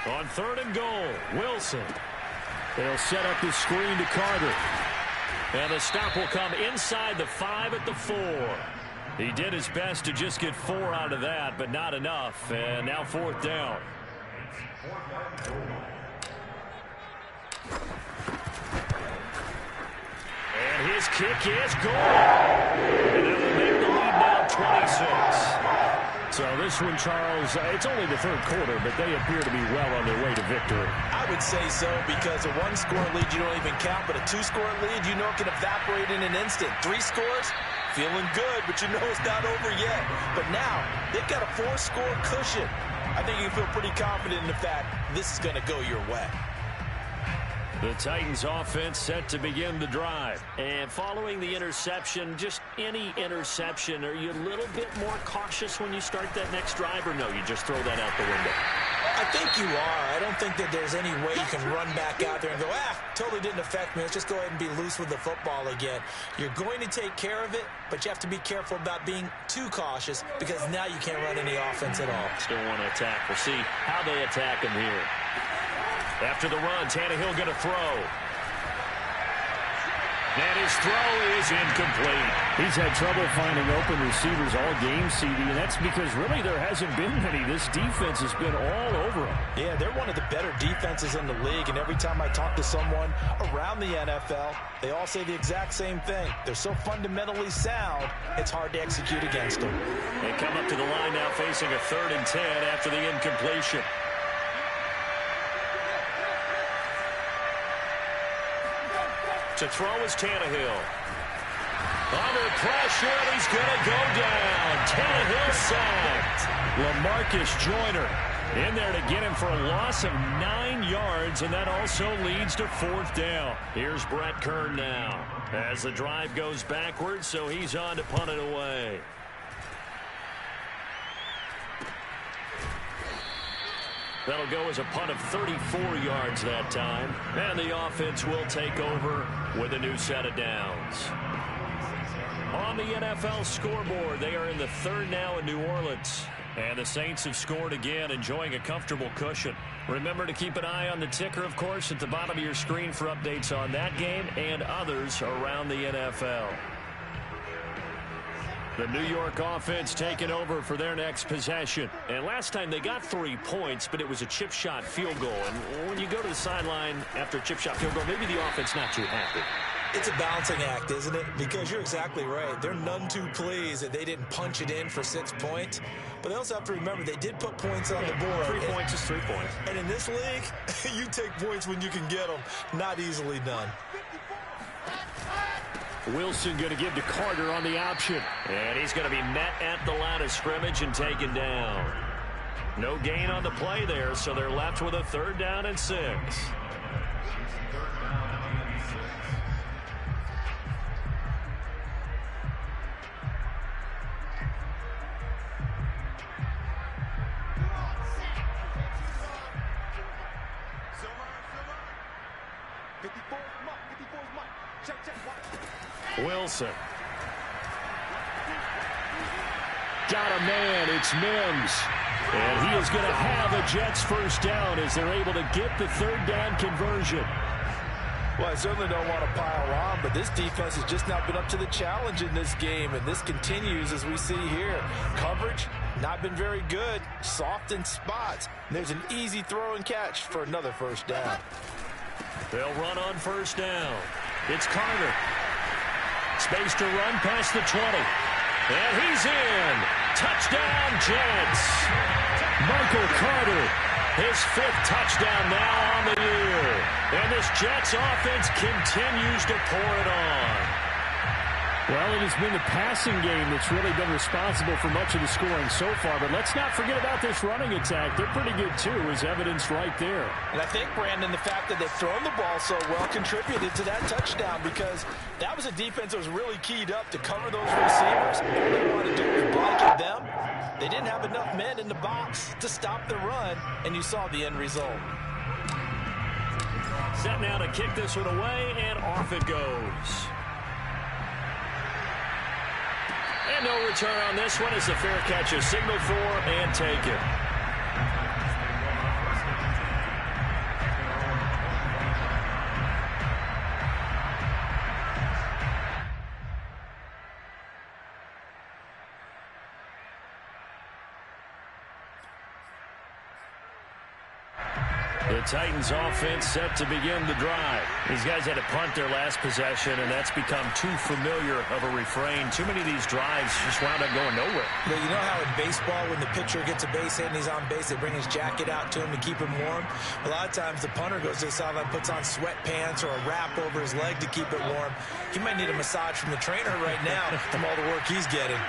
S5: 54.
S2: On 3rd and goal, Wilson. They'll set up the screen to Carter. And the stop will come inside the 5 at the 4. He did his best to just get 4 out of that, but not enough. And now 4th down. And his kick is good. And that will make the lead now 26.
S6: So this one, Charles, it's only the 3rd quarter, but they appear to be well on their way to victory.
S3: I would say so, because a 1-score lead you don't even count, but a 2-score lead you know can evaporate in an instant. 3 scores, feeling good, but you know it's not over yet. But now they've got a 4-score cushion. I think you can feel pretty confident in the fact this is going to go your way.
S2: The Titans offense set to begin the drive. And following the interception, just any interception, are you a little bit more cautious when you start that next drive, or no, you just throw that out the window?
S3: I think you are. I don't think that there's any way you can run back out there and go, totally didn't affect me. Let's just go ahead and be loose with the football again. You're going to take care of it, but you have to be careful about being too cautious, because now you can't run any offense at all.
S2: Still want to attack. We'll see how they attack him here. After the run, Tannehill going to throw. And his throw is incomplete.
S6: He's had trouble finding open receivers all game, CD, and that's because really there hasn't been many. This defense has been all over him.
S3: Yeah, they're one of the better defenses in the league, and every time I talk to someone around the NFL, they all say the exact same thing. They're so fundamentally sound, it's hard to execute against them.
S2: They come up to the line now facing a 3rd and 10 after the incompletion. To throw is Tannehill. Under pressure, and he's going to go down. Tannehill sacked. LaMarcus Joyner in there to get him for a loss of 9 yards, and that also leads to 4th down. Here's Brett Kern now as the drive goes backwards, so he's on to punt it away. That'll go as a punt of 34 yards that time. And the offense will take over with a new set of downs. On the NFL scoreboard, they are in the 3rd now in New Orleans. And the Saints have scored again, enjoying a comfortable cushion. Remember to keep an eye on the ticker, of course, at the bottom of your screen for updates on that game and others around the NFL.
S6: The New York offense taking over for their next possession.
S2: And last time they got 3 points, but it was a chip shot field goal. And when you go to the sideline after a chip shot field goal, maybe the offense not too happy.
S3: It's a balancing act, isn't it? Because you're exactly right. They're none too pleased that they didn't punch it in for 6 points. But they also have to remember they did put points on the board.
S2: 3 points is 3 points.
S3: And in this league, you take points when you can get them. Not easily done.
S6: Wilson going to give to Carter on the option.
S2: And he's going to be met at the line of scrimmage and taken down. No gain on the play there, so they're left with a 3rd down and 6.
S6: Wilson. Got a man. It's Mims. And he is going to have a Jets 1st down as they're able to get the 3rd down conversion.
S8: Well, I certainly don't want to pile on, but this defense has just not been up to the challenge in this game, and this continues as we see here. Coverage, not been very good, soft in spots. And there's an easy throw and catch for another 1st down.
S2: They'll run on 1st down. It's Carter.
S6: Space to run past the 20.
S2: And he's in. Touchdown, Jets.
S6: Michael Carter.
S2: His 5th touchdown now on the year. And this Jets offense continues to pour it on.
S6: Well, it has been the passing game that's really been responsible for much of the scoring so far. But let's not forget about this running attack. They're pretty good, too, as evidenced right there.
S8: And I think, Brandon, the fact that they've thrown the ball so well contributed to that touchdown, because that was a defense that was really keyed up to cover those receivers. All they wanted to do was blanket them. They didn't have enough men in the box to stop the run, and you saw the end result.
S2: Set now to kick this one away, and off it goes. And no return on this one as the fair catch is signaled for and taken.
S6: The Titans offense set to begin the drive.
S2: These guys had to punt their last possession, and that's become too familiar of a refrain. Too many of these drives just wound up going nowhere.
S3: Well, you know how in baseball, when the pitcher gets a base hit and he's on base, they bring his jacket out to him to keep him warm? A lot of times the punter goes to the sideline, puts on sweatpants or a wrap over his leg to keep it warm. He might need a massage from the trainer right now from all the work he's getting.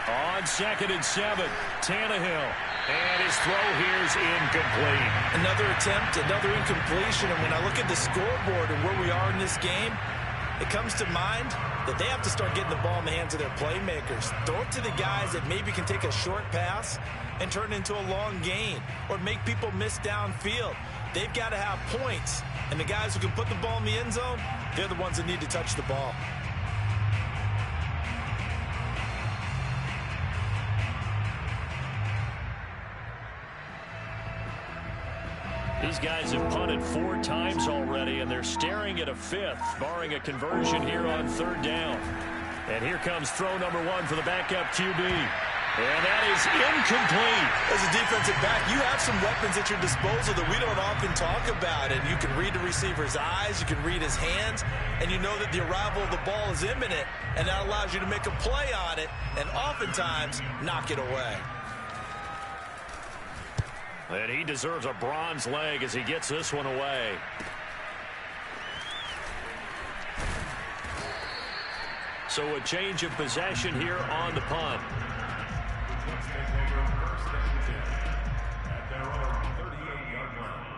S2: On 2nd and 7, Tannehill. And his throw here is incomplete.
S3: Another attempt, another incompletion. And when I look at the scoreboard and where we are in this game, it comes to mind that they have to start getting the ball in the hands of their playmakers. Throw it to the guys that maybe can take a short pass and turn it into a long gain or make people miss downfield. They've got to have points. And the guys who can put the ball in the end zone, they're the ones that need to touch the ball.
S2: These guys have punted 4 times already, and they're staring at a 5th, barring a conversion here on 3rd down. And here comes throw number 1 for the backup QB. And that is incomplete.
S3: As a defensive back, you have some weapons at your disposal that we don't often talk about. And you can read the receiver's eyes, you can read his hands, and you know that the arrival of the ball is imminent, and that allows you to make a play on it and oftentimes knock it away.
S2: And he deserves a bronze leg as he gets this one away. So a change of possession here on the punt.
S4: At their own 38-yard line.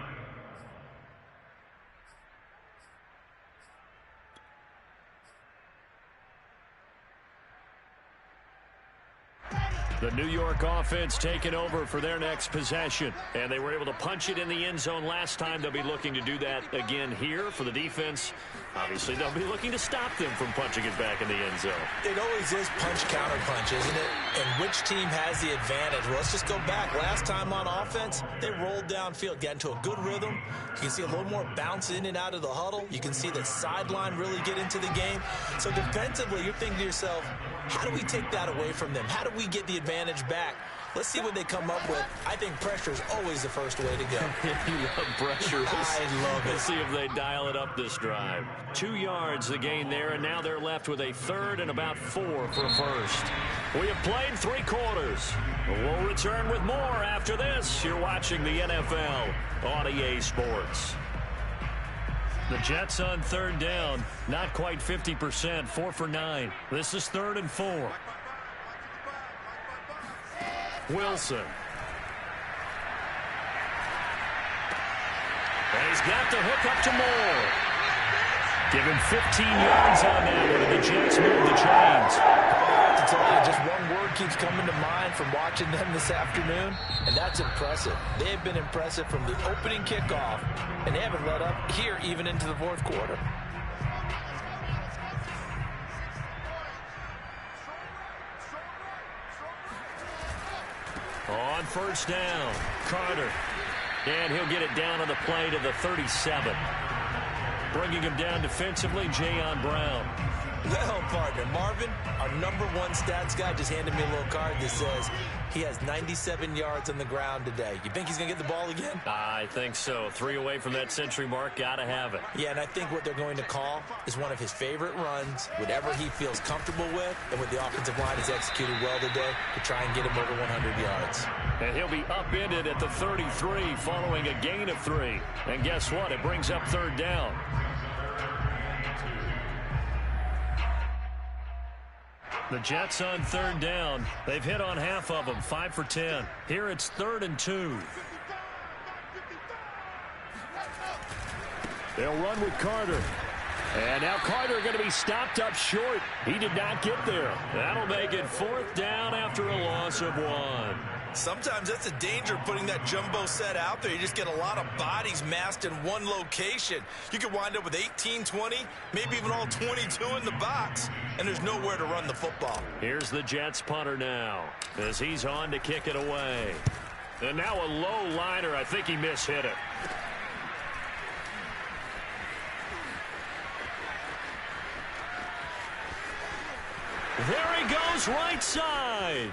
S6: The New York offense taking over for their next possession. And they were able to punch it in the end zone last time. They'll be looking to do that again here for the defense. Obviously, they'll be looking to stop them from punching it back in the end zone.
S3: It always is punch-counter-punch, isn't it? And which team has the advantage? Well, let's just go back. Last time on offense, they rolled downfield, got into a good rhythm. You can see a little more bounce in and out of the huddle. You can see the sideline really get into the game. So defensively, you're thinking to yourself, how do we take that away from them? How do we get the advantage back? Let's see what they come up with. I think pressure is always the first way to go.
S6: You love pressure.
S3: I love it.
S6: Let's see if they dial it up this drive. 2 yards the gain there, and now they're left with a third and about 4 for a first. We have played 3 quarters. We'll return with more after this. You're watching the NFL on EA Sports. The Jets on third down, not quite 50%, 4 for 9. This is 3rd and 4. Wilson. And he's got the hook up to Moore. Give him 15 yards on that one, and the Jets move the chains.
S8: I have to tell you, just one word keeps coming to mind from watching them this afternoon, and that's impressive. They have been impressive from the opening kickoff, and they haven't let up here even into the 4th quarter.
S6: On first down, Carter. And he'll get it down on the play to the 37. Bringing him down defensively, Jayon Brown.
S3: Well, partner, Marvin, our #1 stats guy just handed me a little card that says he has 97 yards on the ground today. You think he's going to get the ball again?
S6: I think so. 3 away from that century mark. Got to have it.
S3: Yeah, and I think what they're going to call is one of his favorite runs, whatever he feels comfortable with, and what the offensive line has executed well today to try and get him over 100 yards.
S6: And he'll be upended at the 33 following a gain of 3. And guess what? It brings up 3rd down. The Jets on 3rd down. They've hit on half of them, 5 for 10. Here it's 3rd and 2. They'll run with Carter. And now Carter going to be stopped up short. He did not get there. That'll make it 4th down after a loss of 1.
S3: Sometimes that's a danger putting that jumbo set out there. You just get a lot of bodies massed in one location. You could wind up with 18, 20, maybe even all 22 in the box, and there's nowhere to run the football.
S6: Here's the Jets punter now as he's on to kick it away. And now a low liner. I think he mishit it. There he goes, right side.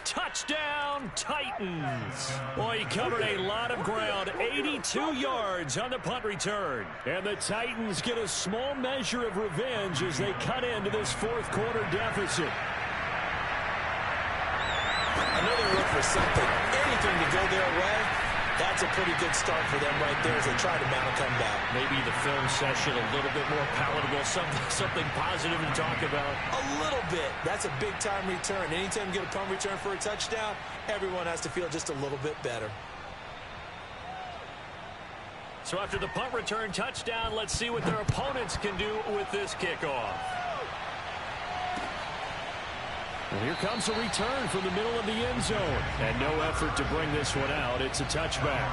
S6: Touchdown, Titans. Boy, he covered a lot of ground, 82 yards on the punt return. And the Titans get a small measure of revenge as they cut into this 4th quarter deficit.
S3: Another look for something, anything to go their way. That's a pretty good start for them right there as they try to mount a comeback.
S6: Maybe the film session a little bit more palatable, something positive to talk about.
S3: A little bit. That's a big-time return. Anytime you get a punt return for a touchdown, everyone has to feel just a little bit better.
S6: So after the punt return touchdown, let's see what their opponents can do with this kickoff. And here comes a return from the middle of the end zone. And no effort to bring this one out. It's a touchback.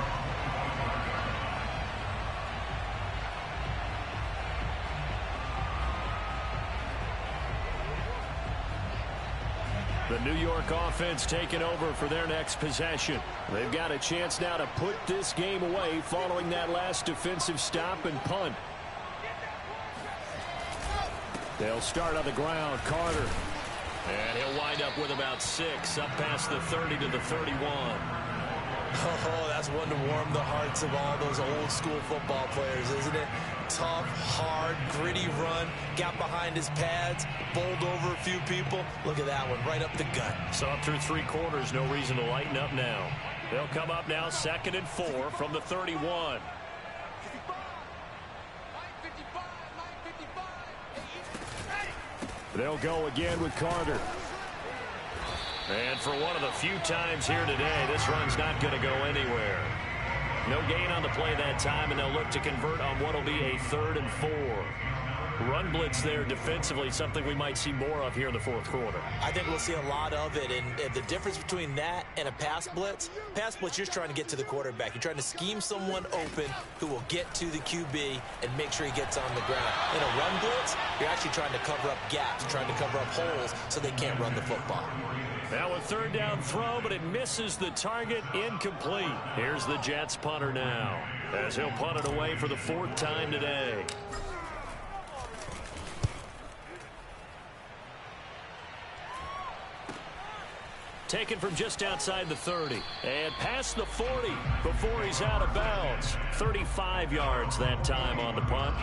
S6: The New York offense taking over for their next possession. They've got a chance now to put this game away following that last defensive stop and punt. They'll start on the ground. Carter. And he'll wind up with about 6 up past the 30 to the 31.
S3: Oh, that's one to warm the hearts of all those old school football players, isn't it? Tough, hard, gritty run, got behind his pads, bowled over a few people. Look at that one, right up the gut.
S6: So up through 3 quarters, no reason to lighten up now. They'll come up now 2nd and 4 from the 31. They'll go again with Carter. And for one of the few times here today, this run's not going to go anywhere. No gain on the play that time, and they'll look to convert on what will be a 3rd and 4. Run blitz there defensively, something we might see more of here in the fourth quarter.
S3: I think we'll see a lot of it, and the difference between that and a pass blitz, you're just trying to get to the quarterback. You're trying to scheme someone open who will get to the QB and make sure he gets on the ground. In a run blitz, you're actually trying to cover up gaps, trying to cover up holes so they can't run the football.
S6: Now a third down throw, but it misses the target, incomplete. Here's the Jets punter now, as he'll punt it away for the fourth time today. Taken from just outside the 30 and past the 40 before he's out of bounds. 35 yards that time on the punt.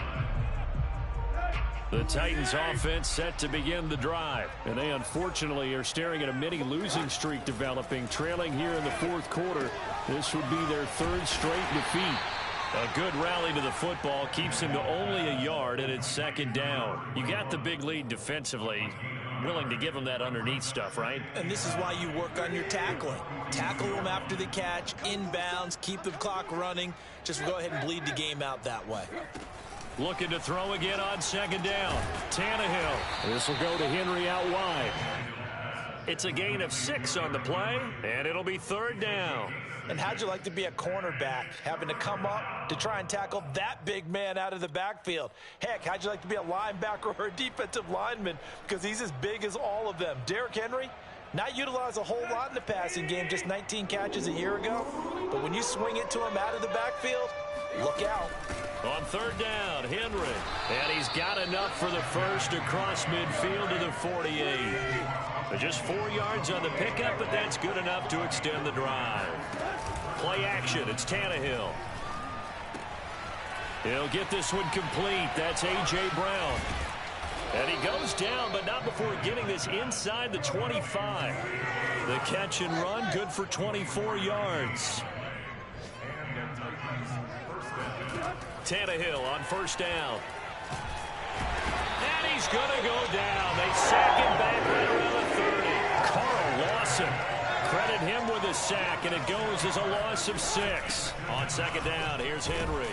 S6: The Titans offense set to begin the drive, and they unfortunately are staring at a mini losing streak developing, trailing here in the fourth quarter. This would be their third straight defeat. A good rally to the football keeps him to only a yard, and it's second down. You got the big lead defensively. Willing to give them that underneath stuff, right?
S3: And this is why you work on your tackling. Tackle them after the catch, inbounds, keep the clock running. Just go ahead and bleed the game out that way.
S6: Looking to throw again on second down. Tannehill. This will go to Henry out wide. It's a gain of 6 on the play, and it'll be third down.
S8: And how'd you like to be a cornerback, having to come up to try and tackle that big man out of the backfield? Heck, how'd you like to be a linebacker or a defensive lineman, because he's as big as all of them? Derrick Henry, not utilized a whole lot in the passing game, just 19 catches a year ago. But when you swing it to him out of the backfield, look out.
S6: On third down, Henry. And he's got enough for the first across midfield to the 48. Just 4 yards on the pickup, but that's good enough to extend the drive. Play action, it's Tannehill. He'll get this one complete. That's A.J. Brown. And he goes down, but not before getting this inside the 25. The catch and run, good for 24 yards. Tannehill on first down. And he's going to go down. They sack him back right around the 30. Carl Lawson. Credit him with a sack, and it goes as a loss of 6. On second down, here's Henry.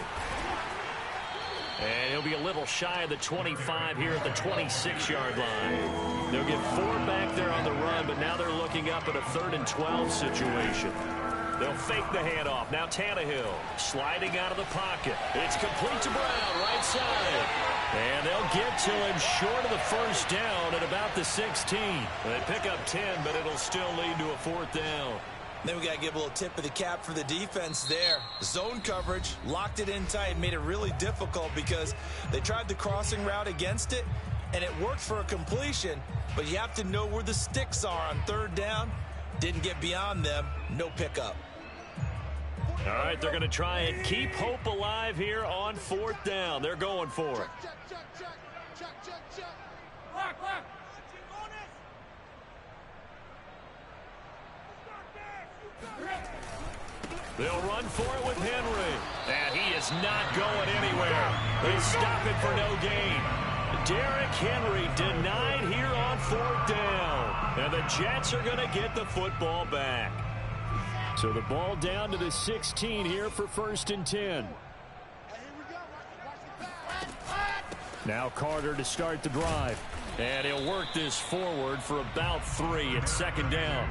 S6: And he'll be a little shy of the 25 here at the 26-yard line. They'll get 4 back there on the run, but now they're looking up at a 3rd and 12 situation. They'll fake the handoff. Now Tannehill sliding out of the pocket. It's complete to Brown, right side. And they'll get to him short of the first down at about the 16. They pick up 10, but it'll still lead to a 4th down.
S3: Then we got to give a little tip of the cap for the defense there. Zone coverage, locked it in tight, made it really difficult because they tried the crossing route against it, and it worked for a completion, but you have to know where the sticks are on third down. Didn't get beyond them, no pickup.
S6: All right, they're going to try and keep hope alive here on 4th down. They're going for it. They'll run for it with Henry. And he is not going anywhere. They stop it for no gain. Derrick Henry denied here on 4th down. And the Jets are going to get the football back. So the ball down to the 16 here for 1st and 10. Now Carter to start the drive. And he'll work this forward for about 3 at second down.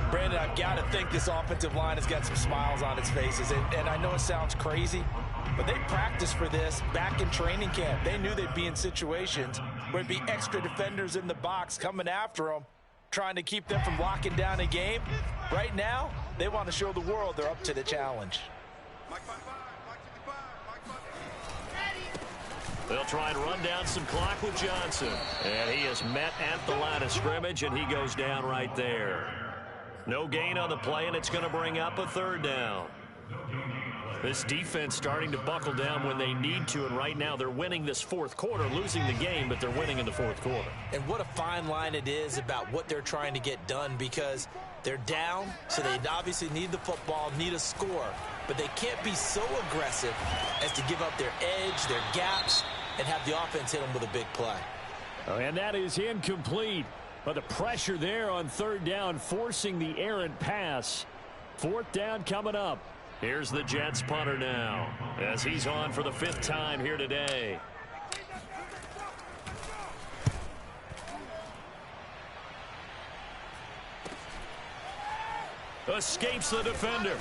S8: Brandon, I've got to think this offensive line has got some smiles on its faces. And I know it sounds crazy, but they practiced for this back in training camp. They knew they'd be in situations where it'd be extra defenders in the box coming after them, trying to keep them from locking down a game. Right now, they want to show the world they're up to the challenge.
S6: They'll try and run down some clock with Johnson. And he is met at the line of scrimmage, and he goes down right there. No gain on the play, and it's going to bring up a 3rd down. This defense starting to buckle down when they need to, and right now they're winning this 4th quarter, losing the game, but they're winning in the 4th quarter.
S3: And what a fine line it is about what they're trying to get done, because they're down, so they obviously need the football, need a score, but they can't be so aggressive as to give up their edge, their gaps, and have the offense hit them with a big play.
S6: And that is incomplete. But the pressure there on 3rd down, forcing the errant pass. 4th down coming up. Here's the Jets punter now, as he's on for the 5th time here today. Escapes the defender.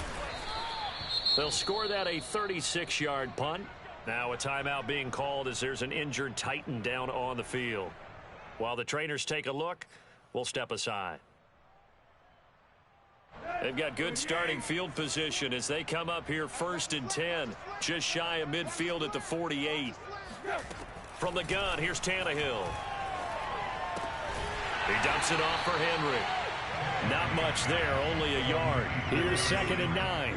S6: They'll score that a 36-yard punt. Now a timeout being called as there's an injured Titan down on the field. While the trainers take a look, we'll step aside. They've got good starting field position as they come up here 1st and 10. Just shy of midfield at the 48. From the gun, here's Tannehill. He dumps it off for Henry. Not much there, only a yard. Here's 2nd and 9.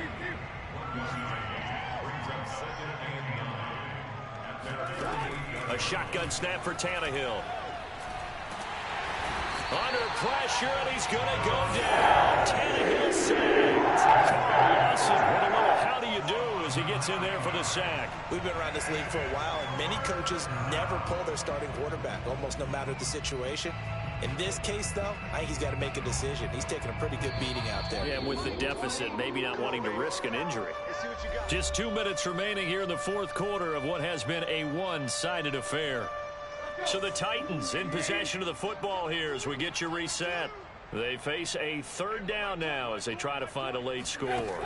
S6: A shotgun snap for Tannehill. Under pressure, and he's going to go down. Tannehill sacked. Carl Lawson with a little how do you do as he gets in there for the sack.
S3: We've been around this league for a while, and many coaches never pull their starting quarterback, almost no matter the situation. In this case, though, I think he's got to make a decision. He's taking a pretty good beating out there.
S6: Yeah, with the deficit, maybe not wanting to risk an injury. Just 2 minutes remaining here in the 4th quarter of what has been a one-sided affair. So the Titans in possession of the football here as we get you reset. They face a 3rd down now as they try to find a late score.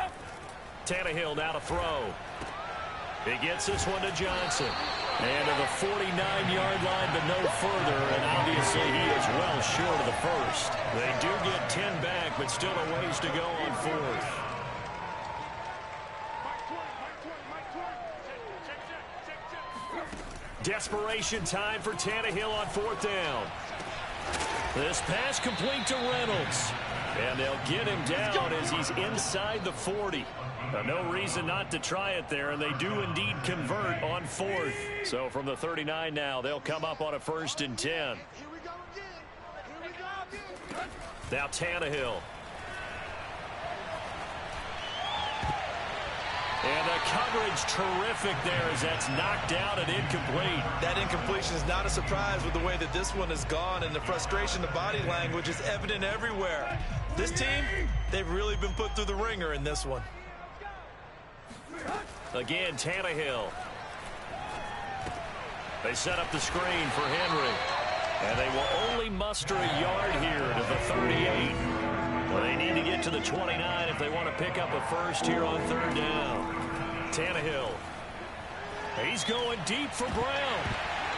S6: Tannehill now to throw. He gets this one to Johnson. And to the 49-yard line, but no further. And obviously he is well short of the first. They do get 10 back, but still a ways to go on 4th. Desperation time for Tannehill on 4th down. This pass complete to Reynolds. And they'll get him down as he's inside the 40. No reason not to try it there, and they do indeed convert on 4th. So from the 39 now, they'll come up on a 1st and 10. Now Tannehill. And the coverage terrific there as that's knocked down and incomplete.
S3: That incompletion is not a surprise with the way that this one has gone, and the frustration, the body language is evident everywhere. This team, they've really been put through the ringer in this one.
S6: Again, Tannehill. They set up the screen for Henry. And they will only muster a yard here to the 38. Well, they need to get to the 29 if they want to pick up a first here on 3rd down. Tannehill. He's going deep for Brown.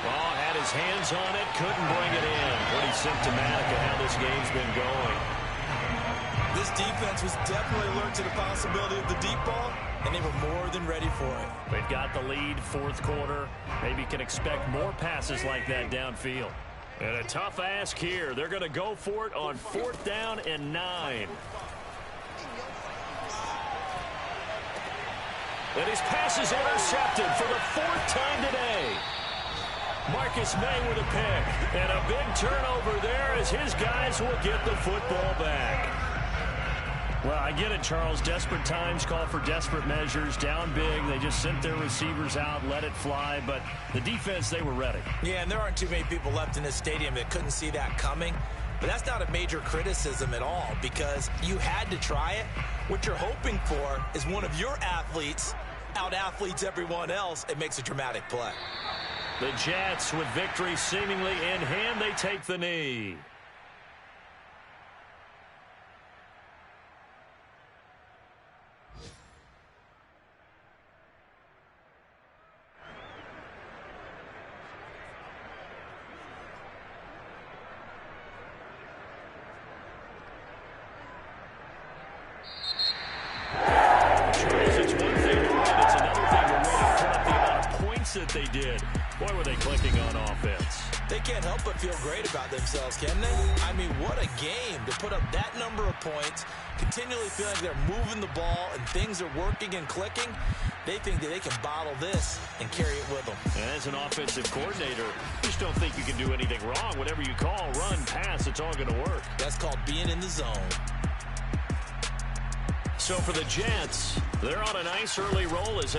S6: Oh, had his hands on it, couldn't bring it in. Pretty symptomatic of how this game's been going.
S3: This defense was definitely alert to the possibility of the deep ball, and they were more than ready for it.
S6: They've got the lead, 4th quarter. Maybe can expect more passes like that downfield. And a tough ask here. They're going to go for it on 4th down and 9. And his pass is intercepted for the 4th time today. Marcus May with a pick. And a big turnover there as his guys will get the football back. Well, I get it, Charles. Desperate times call for desperate measures. Down big. They just sent their receivers out, let it fly. But the defense, they were ready.
S3: Yeah, and there aren't too many people left in this stadium that couldn't see that coming. But that's not a major criticism at all because you had to try it. What you're hoping for is one of your athletes out-athletes everyone else and makes a dramatic play.
S6: The Jets, with victory seemingly in hand, they take the knee. That they did. Boy, were they clicking on offense.
S3: They can't help but feel great about themselves, can they? I mean, what a game to put up that number of points, continually feeling they're moving the ball and things are working and clicking. They think that they can bottle this and carry it with them.
S6: And as an offensive coordinator, you just don't think you can do anything wrong. Whatever you call, run, pass, it's all going to work.
S3: That's called being in the zone.
S6: So for the Jets, they're on a nice early roll as they